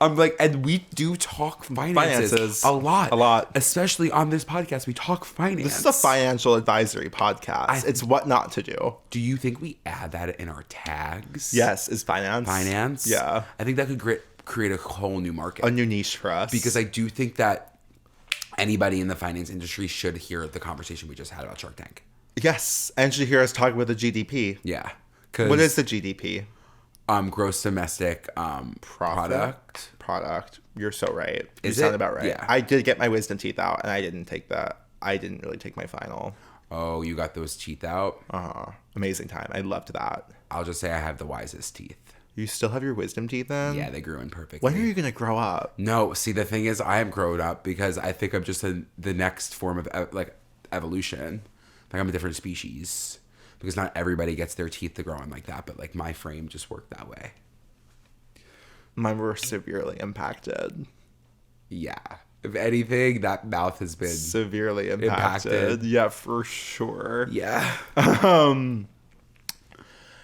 [SPEAKER 2] I'm like, and we do talk finances a lot. Especially on this podcast, we talk finance.
[SPEAKER 1] This is a financial advisory podcast. It's what not to do.
[SPEAKER 2] Do you think we add that in our tags?
[SPEAKER 1] Yes, is finance.
[SPEAKER 2] Finance?
[SPEAKER 1] Yeah.
[SPEAKER 2] I think that could create a whole new market.
[SPEAKER 1] A new niche for us.
[SPEAKER 2] Because I do think that anybody in the finance industry should hear the conversation we just had about Shark Tank.
[SPEAKER 1] Yes, and should hear us talk about the GDP.
[SPEAKER 2] Yeah.
[SPEAKER 1] What is the GDP?
[SPEAKER 2] Gross domestic product.
[SPEAKER 1] You're so right. You
[SPEAKER 2] Is
[SPEAKER 1] sound
[SPEAKER 2] it?
[SPEAKER 1] about right.
[SPEAKER 2] Yeah.
[SPEAKER 1] I did get my wisdom teeth out, and I didn't take that. I didn't really take my final.
[SPEAKER 2] Oh, you got those teeth out?
[SPEAKER 1] Amazing time. I loved that.
[SPEAKER 2] I'll just say I have the wisest teeth.
[SPEAKER 1] You still have your wisdom teeth then?
[SPEAKER 2] Yeah, they grew in perfectly.
[SPEAKER 1] When are you going to grow up?
[SPEAKER 2] No, see, the thing is, I am grown up because I think I'm just the next form of evolution. Like I'm a different species. Because not everybody gets their teeth to grow on like that, but like my frame just worked that way.
[SPEAKER 1] Mine were severely impacted.
[SPEAKER 2] Yeah. If anything, that mouth has been
[SPEAKER 1] severely impacted. Yeah, for sure.
[SPEAKER 2] Yeah.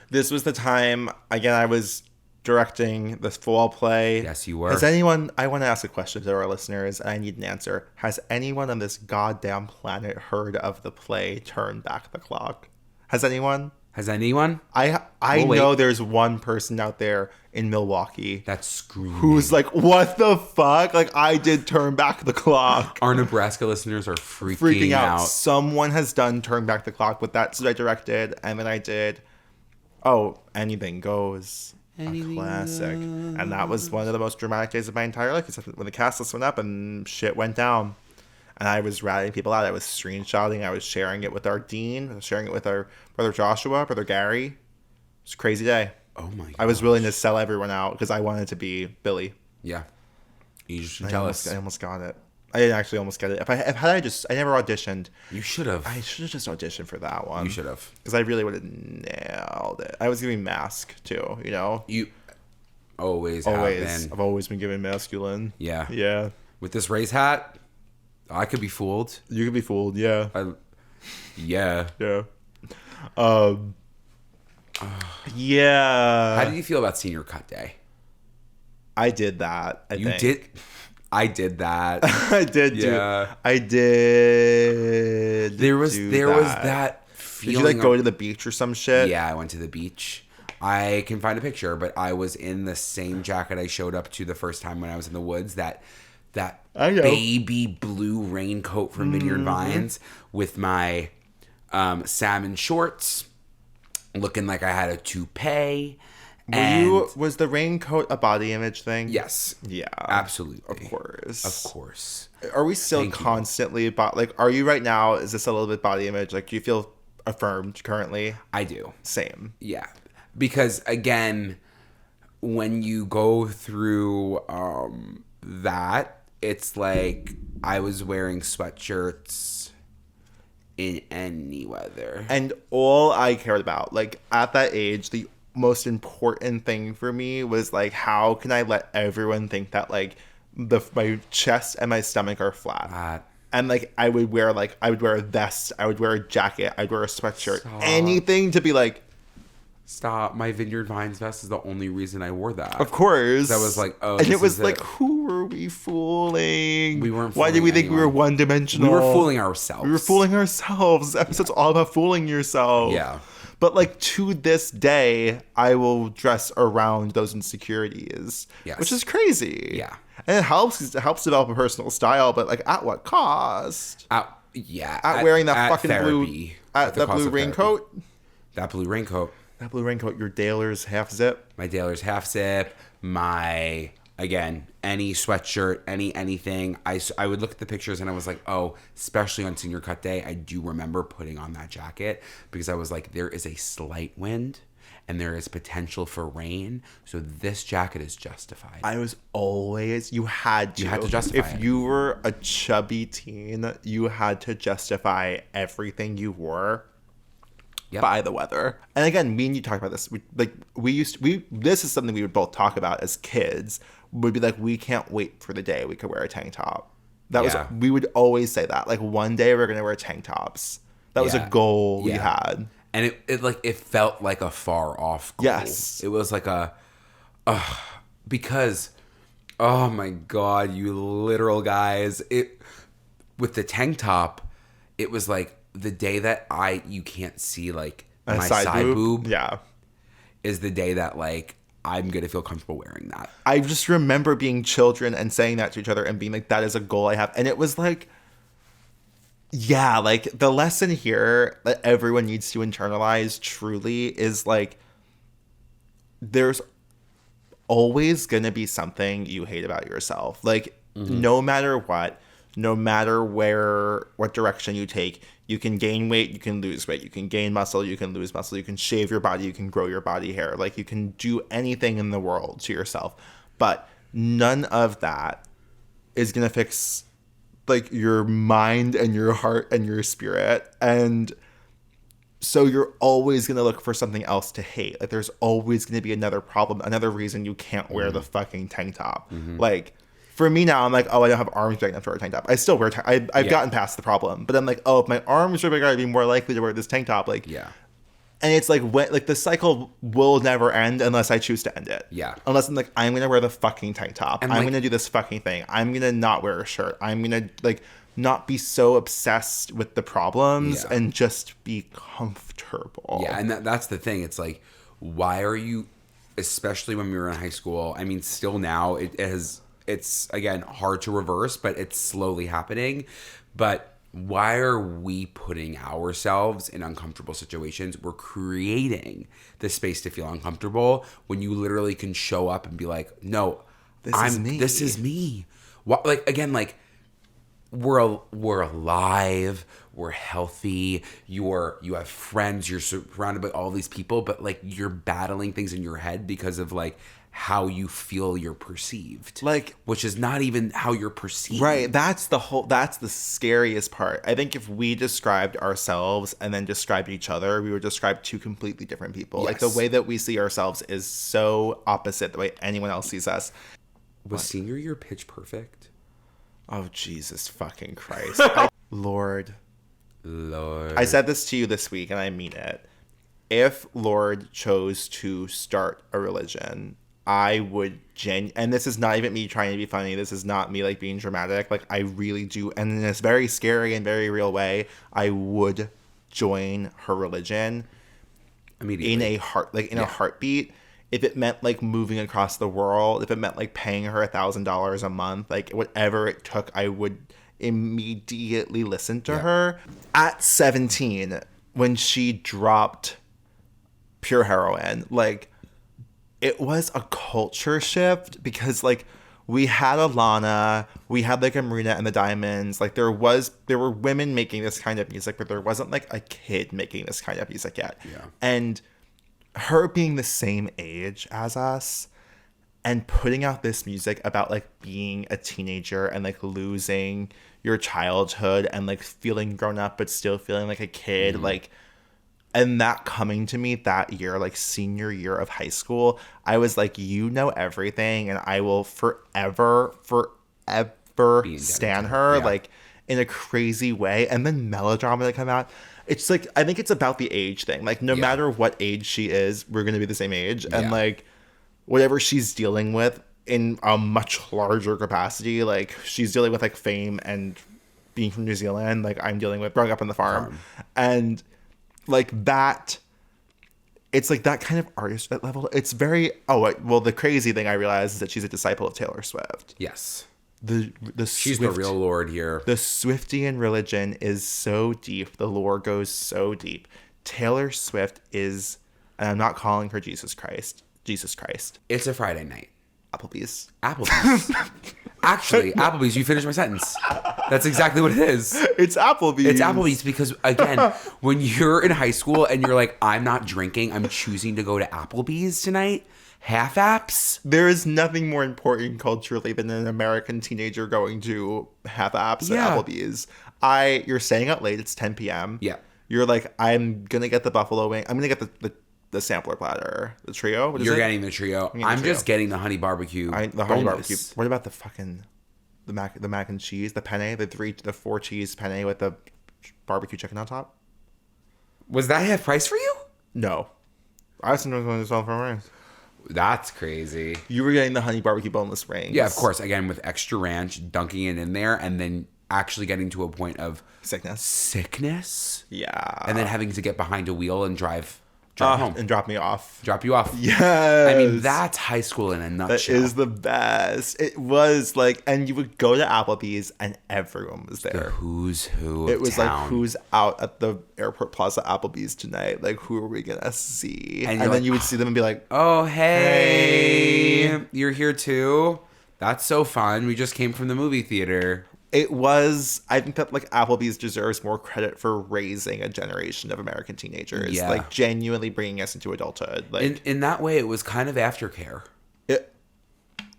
[SPEAKER 1] This was the time, again, I was directing this fall play.
[SPEAKER 2] Yes, you were.
[SPEAKER 1] Has anyone, I want to ask a question to our listeners, and I need an answer. Has anyone on this goddamn planet heard of the play Turn Back the Clock? Has anyone?
[SPEAKER 2] Has anyone?
[SPEAKER 1] I know there's one person out there in Milwaukee
[SPEAKER 2] that's screaming,
[SPEAKER 1] who's like, what the fuck? Like, I did Turn Back the Clock.
[SPEAKER 2] Our Nebraska listeners are freaking out.
[SPEAKER 1] Someone has done Turn Back the Clock, but that's what I directed, and then I did Anything Goes. Anything a classic. Goes. And that was one of the most dramatic days of my entire life, except when the cast list went up and shit went down. And I was ratting people out. I was screenshotting. I was sharing it with our dean. I was sharing it with our brother Joshua, brother Gary. It was a crazy day.
[SPEAKER 2] Oh my god.
[SPEAKER 1] I was willing to sell everyone out because I wanted to be Billy.
[SPEAKER 2] Yeah. You should tell us.
[SPEAKER 1] I almost got it. I didn't actually almost get it. I never auditioned.
[SPEAKER 2] You should have.
[SPEAKER 1] I should have just auditioned for that one.
[SPEAKER 2] You should have.
[SPEAKER 1] Because I really would have nailed it. I was giving mask too, you know?
[SPEAKER 2] You always have been.
[SPEAKER 1] I've always been giving masculine.
[SPEAKER 2] Yeah.
[SPEAKER 1] Yeah.
[SPEAKER 2] With this race hat, I could be fooled.
[SPEAKER 1] You could be fooled, yeah.
[SPEAKER 2] Yeah.
[SPEAKER 1] Yeah. Yeah.
[SPEAKER 2] How did you feel about senior cut day?
[SPEAKER 1] I did that.
[SPEAKER 2] You did? I did that.
[SPEAKER 1] I did. Yeah. I did.
[SPEAKER 2] There was that feeling.
[SPEAKER 1] Did you like go to the beach or some shit?
[SPEAKER 2] Yeah, I went to the beach. I can find a picture, but I was in the same jacket I showed up to the first time when I was in the woods. That baby blue raincoat from Vineyard Vines with my salmon shorts, looking like I had a toupee.
[SPEAKER 1] Was the raincoat a body image thing?
[SPEAKER 2] Yes.
[SPEAKER 1] Yeah.
[SPEAKER 2] Absolutely.
[SPEAKER 1] Of course. Are we still constantly are you right now, is this a little bit body image? Like, do you feel affirmed currently?
[SPEAKER 2] I do.
[SPEAKER 1] Same.
[SPEAKER 2] Yeah. Because again, when you go through that, it's like I was wearing sweatshirts in any weather.
[SPEAKER 1] And all I cared about, like, at that age, the most important thing for me was, like, how can I let everyone think that, like, my chest and my stomach are flat. And, like, I would wear a vest, I would wear a jacket, I'd wear a sweatshirt, anything to be like,
[SPEAKER 2] stop. My Vineyard Vines vest is the only reason I wore that.
[SPEAKER 1] Of course.
[SPEAKER 2] I was like, oh,
[SPEAKER 1] and it was like, who were we fooling?
[SPEAKER 2] We weren't fooling
[SPEAKER 1] Why did we think
[SPEAKER 2] anyone.
[SPEAKER 1] we were one-dimensional?
[SPEAKER 2] We were fooling ourselves.
[SPEAKER 1] This episode's all about fooling yourself.
[SPEAKER 2] Yeah.
[SPEAKER 1] But, like, to this day, I will dress around those insecurities.
[SPEAKER 2] Yes.
[SPEAKER 1] Which is crazy.
[SPEAKER 2] Yeah.
[SPEAKER 1] And it helps develop a personal style, but, like, at what cost?
[SPEAKER 2] At
[SPEAKER 1] wearing that fucking
[SPEAKER 2] therapy,
[SPEAKER 1] blue raincoat?
[SPEAKER 2] That blue raincoat.
[SPEAKER 1] That blue raincoat, your Daler's half zip.
[SPEAKER 2] My Daler's half zip. My, again, any sweatshirt, anything. I would look at the pictures and I was like, oh, especially on senior cut day, I do remember putting on that jacket because I was like, there is a slight wind and there is potential for rain. So this jacket is justified.
[SPEAKER 1] You had to
[SPEAKER 2] justify it.
[SPEAKER 1] If you were a chubby teen, you had to justify everything you wore. Yep. By the weather. And again, me and you talked about this. This is something we would both talk about as kids. Would be like, we can't wait for the day we could wear a tank top. We would always say that. Like, one day we're gonna wear tank tops. That was a goal we had.
[SPEAKER 2] And it felt like a far off goal.
[SPEAKER 1] Yes.
[SPEAKER 2] It was like because, oh my God, you literal guys. With the tank top, it was like, the day that you can't see, like, my side boob is the day that, like, I'm gonna feel comfortable wearing that.
[SPEAKER 1] I just remember being children and saying that to each other and being like, that is a goal I have. And it was like, yeah, like, the lesson here that everyone needs to internalize truly is, like, there's always gonna be something you hate about yourself. Like, no matter what, no matter what direction you take, you can gain weight, you can lose weight, you can gain muscle, you can lose muscle, you can shave your body, you can grow your body hair. Like, you can do anything in the world to yourself. But none of that is going to fix, like, your mind and your heart and your spirit. And so you're always going to look for something else to hate. Like, there's always going to be another problem, another reason you can't wear the fucking tank top. Like, For me now, I'm like, oh, I don't have arms big enough to wear a tank top. I still wear. I've gotten past the problem, but I'm like, oh, if my arms were bigger, I'd be more likely to wear this tank top. Like,
[SPEAKER 2] Yeah.
[SPEAKER 1] And it's like the cycle will never end unless I choose to end it.
[SPEAKER 2] Yeah.
[SPEAKER 1] Unless I'm like, I'm gonna wear the fucking tank top.
[SPEAKER 2] And
[SPEAKER 1] I'm
[SPEAKER 2] like,
[SPEAKER 1] gonna do this fucking thing. I'm gonna not wear a shirt. I'm gonna like not be so obsessed with the problems and just be comfortable.
[SPEAKER 2] Yeah, and that's the thing. It's like, why are you, especially when we were in high school? I mean, still now it's again hard to reverse, but it's slowly happening. But why are we putting ourselves in uncomfortable situations? We're creating the space to feel uncomfortable when you literally can show up and be like, no, this is me. Like, again, like, we're alive, we're healthy, you have friends, you're surrounded by all these people, but like you're battling things in your head because of like how you feel you're perceived, like, which is not even how you're perceived.
[SPEAKER 1] Right. That's the scariest part. I think if we described ourselves and then described each other, we would describe two completely different people. Yes. Like the way that we see ourselves is so opposite the way anyone else sees us.
[SPEAKER 2] Was senior year pitch perfect?
[SPEAKER 1] Oh, Jesus fucking Christ. Lord.
[SPEAKER 2] I
[SPEAKER 1] said this to you this week and I mean it. If Lord chose to start a religion, I would and this is not even me trying to be funny. This is not me like being dramatic. Like I really do. And in this very scary and very real way, I would join her religion immediately in a heartbeat. If it meant like moving across the world, if it meant like paying her $1,000 a month, like whatever it took, I would immediately listen to her. At 17, when she dropped pure heroin, like it was a culture shift because like we had Alana, we had like a Marina and the Diamonds, like there were women making this kind of music, but there wasn't like a kid making this kind of music yet.
[SPEAKER 2] Yeah.
[SPEAKER 1] And her being the same age as us and putting out this music about like being a teenager and like losing your childhood and like feeling grown up but still feeling like a kid, like, and that coming to me that year, like senior year of high school, I was like, you know everything and I will forever stan her, like in a crazy way. And then Melodrama that come out, it's like, I think it's about the age thing. Like no matter what age she is, we're going to be the same age. And like whatever she's dealing with in a much larger capacity, like she's dealing with like fame and being from New Zealand, like I'm dealing with growing up on the farm. And like that, it's like that kind of artist at level. It's very, the crazy thing I realized is that she's a disciple of Taylor Swift.
[SPEAKER 2] Yes.
[SPEAKER 1] She's
[SPEAKER 2] the real Lord here.
[SPEAKER 1] The Swiftian religion is so deep. The lore goes so deep. Taylor Swift is, and I'm not calling her Jesus Christ.
[SPEAKER 2] It's a Friday night.
[SPEAKER 1] Applebee's.
[SPEAKER 2] Actually, Applebee's. You finished my sentence. That's exactly what it is.
[SPEAKER 1] It's Applebee's.
[SPEAKER 2] It's Applebee's because, again, when you're in high school and you're like, I'm not drinking, I'm choosing to go to Applebee's tonight. Half apps.
[SPEAKER 1] There is nothing more important culturally than an American teenager going to half apps at Applebee's. You're staying out late. It's 10 p.m.
[SPEAKER 2] Yeah.
[SPEAKER 1] You're like, I'm gonna get the buffalo wing. I'm gonna get the sampler platter, the trio.
[SPEAKER 2] You're getting the trio. I'm just getting the honey barbecue.
[SPEAKER 1] The honey barbecue. What about the fucking the mac and cheese, the penne, the 4 cheese penne with the barbecue chicken on top?
[SPEAKER 2] Was that half price for you?
[SPEAKER 1] No, I was sometimes going to sell for rings.
[SPEAKER 2] That's crazy.
[SPEAKER 1] You were getting the honey barbecue boneless rings.
[SPEAKER 2] Yeah, of course. Again, with extra ranch, dunking it in there, and then actually getting to a point of sickness.
[SPEAKER 1] Yeah.
[SPEAKER 2] And then having to get behind a wheel and drive home.
[SPEAKER 1] And drop you off.
[SPEAKER 2] Yes. I mean, that's high school in a nutshell.
[SPEAKER 1] That is the best. It was like, and you would go to Applebee's and everyone was there.
[SPEAKER 2] The who's who
[SPEAKER 1] It was
[SPEAKER 2] town.
[SPEAKER 1] like, who's out at the Airport Plaza Applebee's tonight? Like, who are we going to see? And then you would see them and be like,
[SPEAKER 2] oh, hey, you're here too? That's so fun. We just came from the movie theater.
[SPEAKER 1] I think that like Applebee's deserves more credit for raising a generation of American teenagers, like genuinely bringing us into adulthood. Like
[SPEAKER 2] in that way, it was kind of aftercare.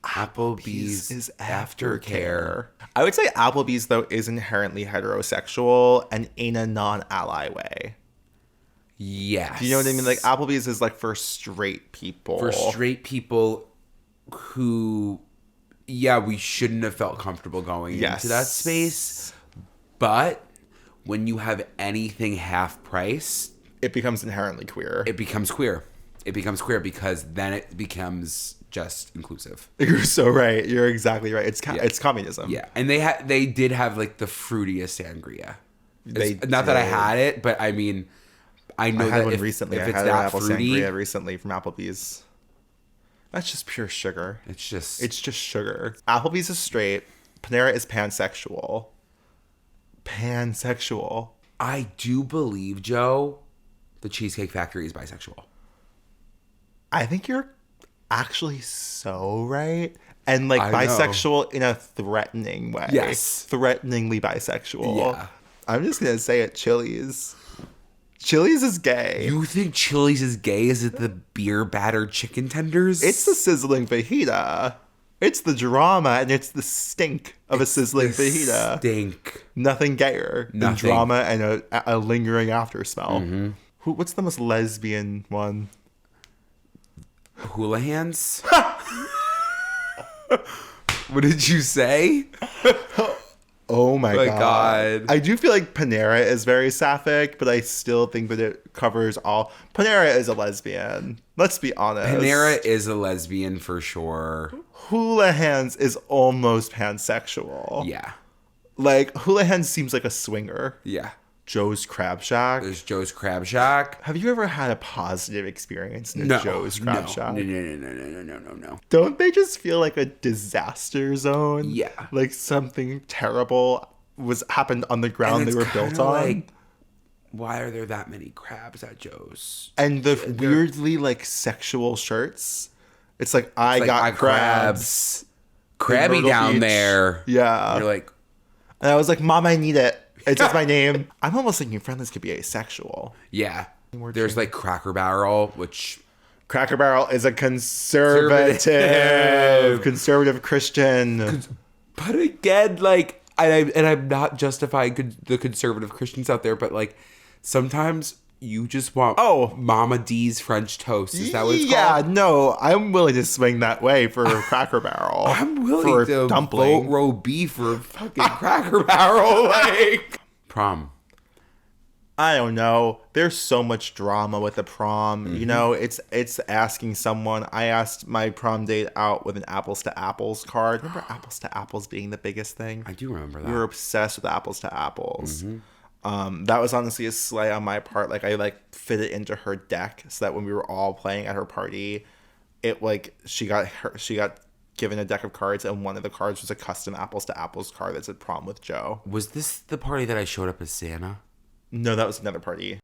[SPEAKER 2] Applebee's
[SPEAKER 1] is aftercare. I would say Applebee's though is inherently heterosexual and in a non-ally way.
[SPEAKER 2] Yes.
[SPEAKER 1] Do you know what I mean? Like Applebee's is like for straight people.
[SPEAKER 2] For straight people who yeah, we shouldn't have felt comfortable going into that space. But when you have anything half price,
[SPEAKER 1] it becomes inherently queer.
[SPEAKER 2] It becomes queer. It becomes queer because then it becomes just inclusive.
[SPEAKER 1] You're so right. You're exactly right. It's communism.
[SPEAKER 2] Yeah, and they did have like the fruitiest sangria. Not that I had it, but I mean, I know
[SPEAKER 1] I had
[SPEAKER 2] that
[SPEAKER 1] one
[SPEAKER 2] if,
[SPEAKER 1] recently.
[SPEAKER 2] if
[SPEAKER 1] I
[SPEAKER 2] it's
[SPEAKER 1] had
[SPEAKER 2] that
[SPEAKER 1] an apple
[SPEAKER 2] fruity,
[SPEAKER 1] sangria recently from Applebee's. That's just pure sugar.
[SPEAKER 2] It's just
[SPEAKER 1] sugar. Applebee's is straight. Panera is pansexual.
[SPEAKER 2] I do believe, Joe, the Cheesecake Factory is bisexual.
[SPEAKER 1] I think you're actually so right. And like
[SPEAKER 2] I
[SPEAKER 1] bisexual in a threatening way.
[SPEAKER 2] Yes.
[SPEAKER 1] Threateningly bisexual.
[SPEAKER 2] Yeah.
[SPEAKER 1] I'm just going to say it, Chili's. Chili's is gay.
[SPEAKER 2] You think Chili's is gay? Is it the beer battered chicken tenders?
[SPEAKER 1] It's the sizzling fajita. It's the drama and it's the stink of a sizzling fajita.
[SPEAKER 2] Stink.
[SPEAKER 1] Nothing gayer than drama and a lingering after smell. Mm-hmm. What's the most lesbian one?
[SPEAKER 2] Hula hands? What did you say?
[SPEAKER 1] Oh my god. I do feel like Panera is very sapphic, but I still think that it covers all. Panera is a lesbian. Let's be honest.
[SPEAKER 2] Panera is a lesbian for sure.
[SPEAKER 1] Hula hands is almost pansexual.
[SPEAKER 2] Yeah.
[SPEAKER 1] Like, Hula hands seems like a swinger.
[SPEAKER 2] Yeah.
[SPEAKER 1] Joe's Crab Shack.
[SPEAKER 2] There's Joe's Crab Shack.
[SPEAKER 1] Have you ever had a positive experience in Joe's Crab Shack?
[SPEAKER 2] No.
[SPEAKER 1] Don't they just feel like a disaster zone?
[SPEAKER 2] Yeah.
[SPEAKER 1] Like something terrible happened on the ground they were built on?
[SPEAKER 2] Like, why are there that many crabs at Joe's?
[SPEAKER 1] And the weirdly like sexual shirts. It's like, I got crabs.
[SPEAKER 2] Crabby down there.
[SPEAKER 1] Yeah.
[SPEAKER 2] You're like.
[SPEAKER 1] And I was like, Mom, I need it. It's just my name. I'm almost thinking Friendly's could be asexual.
[SPEAKER 2] Yeah. There's like Cracker Barrel, which...
[SPEAKER 1] Cracker Barrel is a conservative Christian.
[SPEAKER 2] But again, like, and I'm not justifying the conservative Christians out there, but like, sometimes you just want Mama D's French toast. Is that what it's called?
[SPEAKER 1] Yeah, no, I'm willing to swing that way for Cracker Barrel.
[SPEAKER 2] I'm willing to vote row B for fucking Cracker Barrel. Like, prom.
[SPEAKER 1] I don't know. There's so much drama with the prom. Mm-hmm. You know, it's asking someone. I asked my prom date out with an apples to apples card. Remember apples to apples being the biggest thing?
[SPEAKER 2] I do remember that.
[SPEAKER 1] We were obsessed with apples to apples.
[SPEAKER 2] Mm-hmm.
[SPEAKER 1] That was honestly a slay on my part. Like, I like fit it into her deck so that when we were all playing at her party, it like she got given a deck of cards, and one of the cards was a custom apples to apples card that said prom with Joe.
[SPEAKER 2] Was this the party that I showed up as Santa?
[SPEAKER 1] No, that was another party.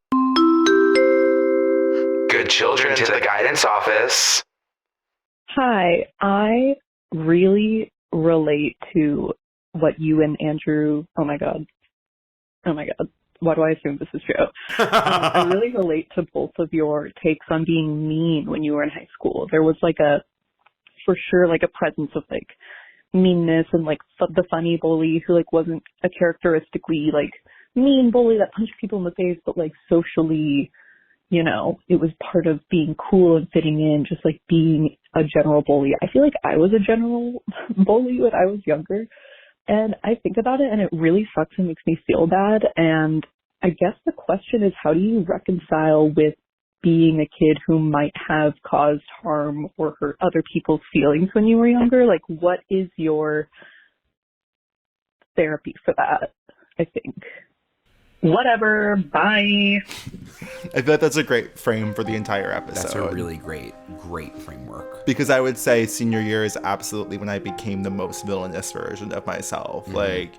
[SPEAKER 3] Good children to the guidance office.
[SPEAKER 4] Hi, I really relate to what you and Andrew. Oh my god. Why do I assume this is true? I really relate to both of your takes on being mean when you were in high school. There was like for sure a presence of like meanness and like the funny bully who like wasn't a characteristically like mean bully that punched people in the face, but like socially, you know, it was part of being cool and fitting in, just like being a general bully. I feel like I was a general bully when I was younger. And I think about it and it really sucks and makes me feel bad. And I guess the question is, how do you reconcile with being a kid who might have caused harm or hurt other people's feelings when you were younger? Like, what is your therapy for that, I think? Whatever. Bye.
[SPEAKER 1] I bet that's a great frame for the entire episode.
[SPEAKER 2] That's a really great framework.
[SPEAKER 1] Because I would say senior year is absolutely when I became the most villainous version of myself. Mm-hmm. Like,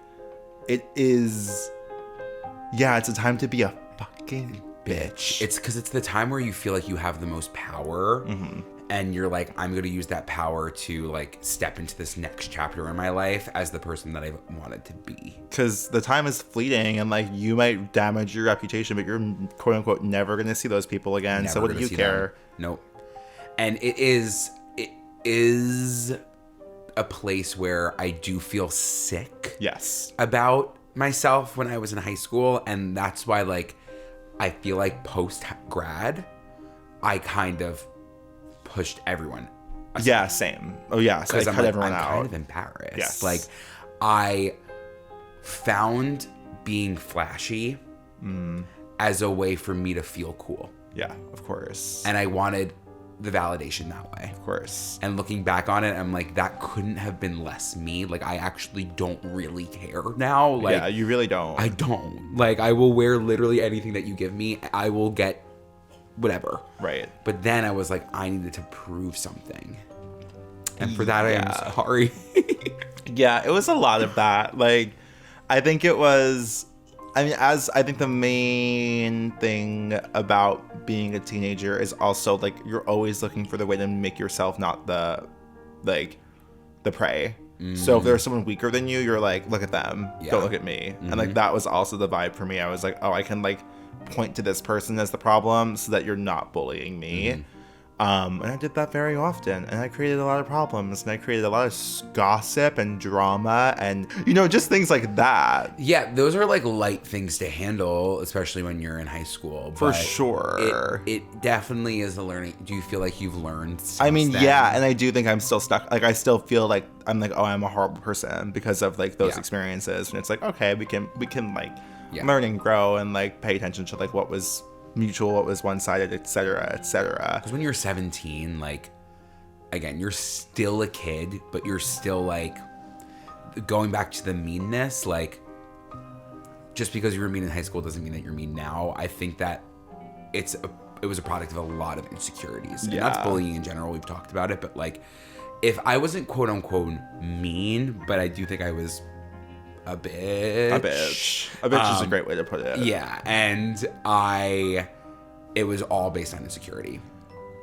[SPEAKER 1] it is... Yeah, it's a time to be a fucking bitch.
[SPEAKER 2] It's because it's the time where you feel like you have the most power. Mm-hmm. And you're like, I'm going to use that power to like step into this next chapter in my life as the person that I wanted to be. Because
[SPEAKER 1] the time is fleeting and like you might damage your reputation, but you're quote unquote never going to see those people again. So what do you care?
[SPEAKER 2] Nope. And it is a place where I do feel sick.
[SPEAKER 1] Yes.
[SPEAKER 2] About myself when I was in high school. And that's why like I feel like post grad, I kind of pushed everyone
[SPEAKER 1] Yeah, same. Oh yeah, so I cut everyone out.
[SPEAKER 2] I'm kind of embarrassed.
[SPEAKER 1] Yes.
[SPEAKER 2] Like, I found being flashy as a way for me to feel cool.
[SPEAKER 1] Yeah, of course.
[SPEAKER 2] And I wanted the validation that way.
[SPEAKER 1] Of course.
[SPEAKER 2] And looking back on it, I'm like, that couldn't have been less me. Like, I actually don't really care now. Like,
[SPEAKER 1] yeah, you really don't.
[SPEAKER 2] I don't. Like, I will wear literally anything that you give me. I will get whatever.
[SPEAKER 1] Right.
[SPEAKER 2] But then I was like, I needed to prove something. And for that, I am sorry.
[SPEAKER 1] Yeah, it was a lot of that. Like, I think it was... I mean, I think the main thing about being a teenager is also, like, you're always looking for the way to make yourself not the prey. So if there's someone weaker than you, you're like, look at them.
[SPEAKER 2] Yeah.
[SPEAKER 1] Don't look at me. And, like, that was also the vibe for me. I was like, oh, I can, like, point to this person as the problem so that you're not bullying me. And I did that very often, and I created a lot of problems, and I created a lot of gossip and drama and, you know, just things like that.
[SPEAKER 2] Yeah, those are like light things to handle, especially when you're in high school.
[SPEAKER 1] For
[SPEAKER 2] but
[SPEAKER 1] sure.
[SPEAKER 2] It definitely is a learning. Do you feel like you've learned since
[SPEAKER 1] I mean,
[SPEAKER 2] then?
[SPEAKER 1] yeah, and I do think I'm still stuck. Like, I still feel like I'm like, oh, I'm a horrible person because of, like, those experiences. And it's like, okay, we can like, learn and grow and, like, pay attention to, like, what was mutual, what was one-sided, etc., etc.
[SPEAKER 2] Because when you're 17, like, again, you're still a kid, but you're still, like, going back to the meanness, like, just because you were mean in high school doesn't mean that you're mean now. I think that it was a product of a lot of insecurities. And that's bullying in general. We've talked about it, but, like, if I wasn't quote-unquote mean, but I do think I was a bitch. A bitch is a great way to put it. Yeah, and it was all based on insecurity.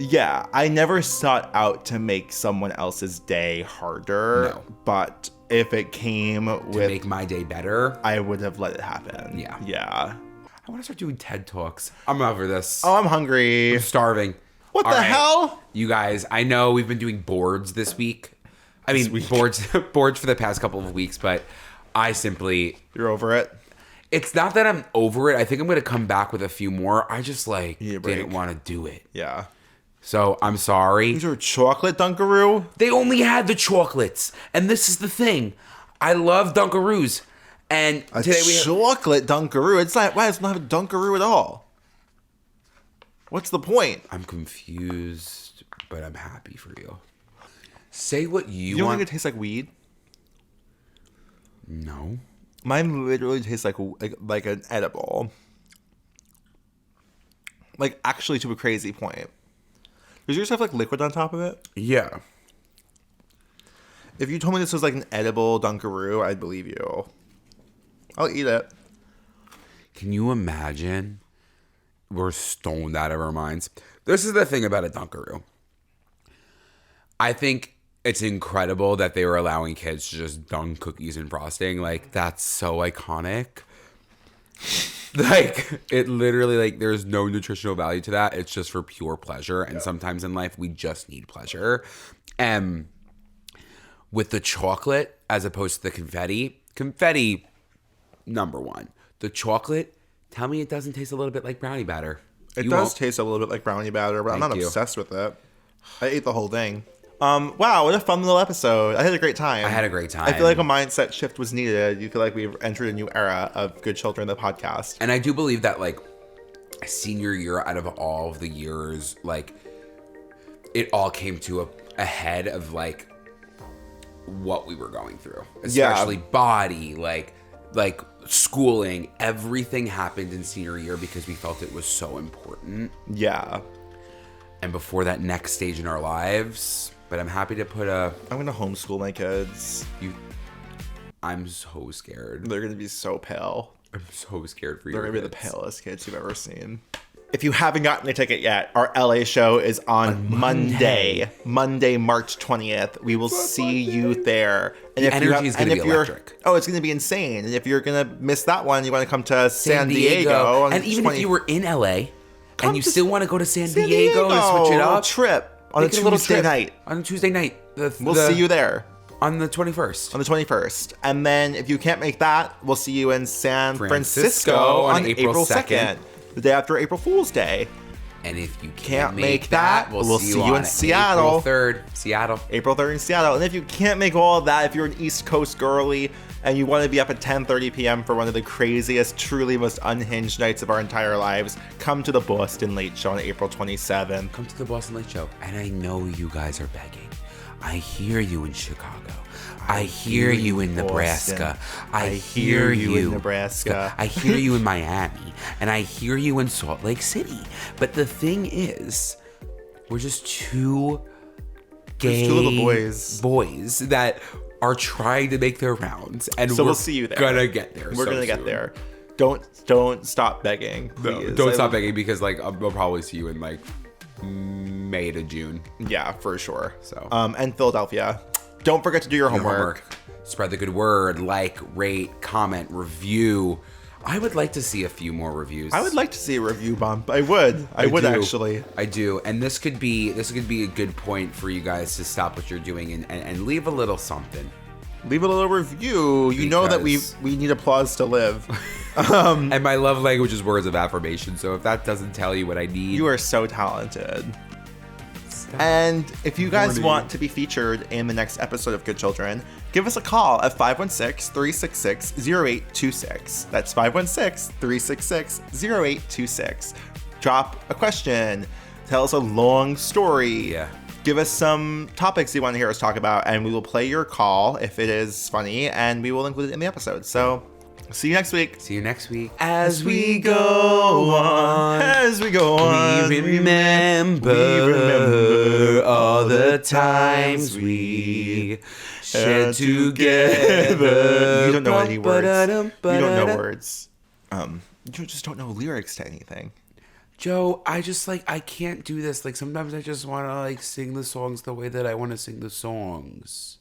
[SPEAKER 1] Yeah, I never sought out to make someone else's day harder.
[SPEAKER 2] No.
[SPEAKER 1] But if it came
[SPEAKER 2] To make my day better,
[SPEAKER 1] I would have let it happen.
[SPEAKER 2] Yeah.
[SPEAKER 1] Yeah.
[SPEAKER 2] I want to start doing TED Talks. I'm over this.
[SPEAKER 1] Oh, I'm hungry.
[SPEAKER 2] I'm starving.
[SPEAKER 1] What
[SPEAKER 2] All
[SPEAKER 1] the
[SPEAKER 2] right.
[SPEAKER 1] hell?
[SPEAKER 2] You guys, I know we've been doing boards this week. I mean, boards for the past couple of weeks, but
[SPEAKER 1] You're over it?
[SPEAKER 2] It's not that I'm over it. I think I'm going to come back with a few more. I just, like,
[SPEAKER 1] Need a break.
[SPEAKER 2] didn't want to do it.
[SPEAKER 1] Yeah.
[SPEAKER 2] So, I'm sorry.
[SPEAKER 1] These are chocolate Dunkaroo?
[SPEAKER 2] They only had the chocolates. And this is the thing. I love Dunkaroos. And
[SPEAKER 1] A
[SPEAKER 2] today we have...
[SPEAKER 1] chocolate Dunkaroo? It's not... Why does it not have a Dunkaroo at all? What's the point?
[SPEAKER 2] I'm confused, but I'm happy for you. Say what you
[SPEAKER 1] You don't
[SPEAKER 2] want.
[SPEAKER 1] think it tastes like weed?
[SPEAKER 2] No.
[SPEAKER 1] Mine literally tastes like an edible. Like, actually to a crazy point. Does yours have, like, liquid on top of it?
[SPEAKER 2] Yeah.
[SPEAKER 1] If you told me this was, like, an edible Dunkaroo, I'd believe you. I'll eat it.
[SPEAKER 2] Can you imagine? We're stoned out of our minds. This is the thing about a Dunkaroo. I think it's incredible that they were allowing kids to just dunk cookies in frosting. Like, that's so iconic. Like, it literally, like, there's no nutritional value to that. It's just for pure pleasure. And sometimes in life, we just need pleasure. With the chocolate, as opposed to the confetti, number one. The chocolate, tell me it doesn't taste a little bit like brownie batter.
[SPEAKER 1] It does taste a little bit like brownie batter, but I'm not obsessed with it. I ate the whole thing. Wow, what a fun little episode. I had a great time.
[SPEAKER 2] I had a great time.
[SPEAKER 1] I feel like a mindset shift was needed. You feel like we've entered a new era of Good Children, the podcast.
[SPEAKER 2] And I do believe that, like, senior year, out of all of the years, like, it all came to a head of, like, what we were going through. Especially body, like schooling. Everything happened in senior year because we felt it was so important.
[SPEAKER 1] Yeah.
[SPEAKER 2] And before that next stage in our lives... But I'm happy to put
[SPEAKER 1] I'm going to homeschool my kids.
[SPEAKER 2] I'm so scared.
[SPEAKER 1] They're going to be so pale.
[SPEAKER 2] I'm so scared for you.
[SPEAKER 1] They're going to be the palest kids you've ever seen. If you haven't gotten a ticket yet, our LA show is on Monday, March 20th. We will see you there. And
[SPEAKER 2] the energy is going to be electric.
[SPEAKER 1] Oh, it's going to be insane. And if you're going to miss that one, you want to come to San Diego.
[SPEAKER 2] And even if you were in LA and you still want to go to San Diego and switch it up.
[SPEAKER 1] Trip. On a Tuesday night.
[SPEAKER 2] On a Tuesday night.
[SPEAKER 1] We'll see you there.
[SPEAKER 2] On the 21st.
[SPEAKER 1] On the 21st. And then if you can't make that, we'll see you in San Francisco on April 2nd. The day after April Fool's Day.
[SPEAKER 2] And if you
[SPEAKER 1] can't make that,
[SPEAKER 2] we'll see you
[SPEAKER 1] in Seattle.
[SPEAKER 2] April 3rd. Seattle.
[SPEAKER 1] April 3rd in Seattle. And if you can't make all of that, if you're an East Coast girly and you want to be up at 10:30 p.m. for one of the craziest, truly most unhinged nights of our entire lives, come to the Boston Late Show on April 27th.
[SPEAKER 2] Come to the Boston Late Show. And I know you guys are begging. I hear you in Chicago. I hear you in Nebraska. I hear you
[SPEAKER 1] in Nebraska.
[SPEAKER 2] I hear you in Miami. And I hear you in Salt Lake City. But the thing is, we're just two gay
[SPEAKER 1] two little
[SPEAKER 2] boys that are trying to make their rounds. And
[SPEAKER 1] so we'll see you there.
[SPEAKER 2] Gonna get there.
[SPEAKER 1] We're gonna get there. Don't stop begging, please.
[SPEAKER 2] No, don't stop begging, because like we'll probably see you in like May to June.
[SPEAKER 1] Yeah, for sure.
[SPEAKER 2] So
[SPEAKER 1] and Philadelphia. Don't forget to do your homework.
[SPEAKER 2] Spread the good word. Like, rate, comment, review. I would like to see a few more reviews.
[SPEAKER 1] I would like to see a review bump. I would actually.
[SPEAKER 2] I do. And this could be a good point for you guys to stop what you're doing and leave a little something.
[SPEAKER 1] Leave a little review. You know that we need applause to live.
[SPEAKER 2] And my love language is words of affirmation. So if that doesn't tell you what I need,
[SPEAKER 1] you are so talented. And if you guys want to be featured in the next episode of Good Children, give us a call at 516-366-0826. That's 516-366-0826. Drop a question. Tell us a long story.
[SPEAKER 2] Yeah.
[SPEAKER 1] Give us some topics you want to hear us talk about, and we will play your call if it is funny, and we will include it in the episode. So, see you next week.
[SPEAKER 2] As we go on, we remember all the times we shared together.
[SPEAKER 1] You don't know any words. You don't know words. You just don't know lyrics to anything.
[SPEAKER 2] Joe, I can't do this. Like, sometimes I just want to, like, sing the songs the way that I want to sing the songs.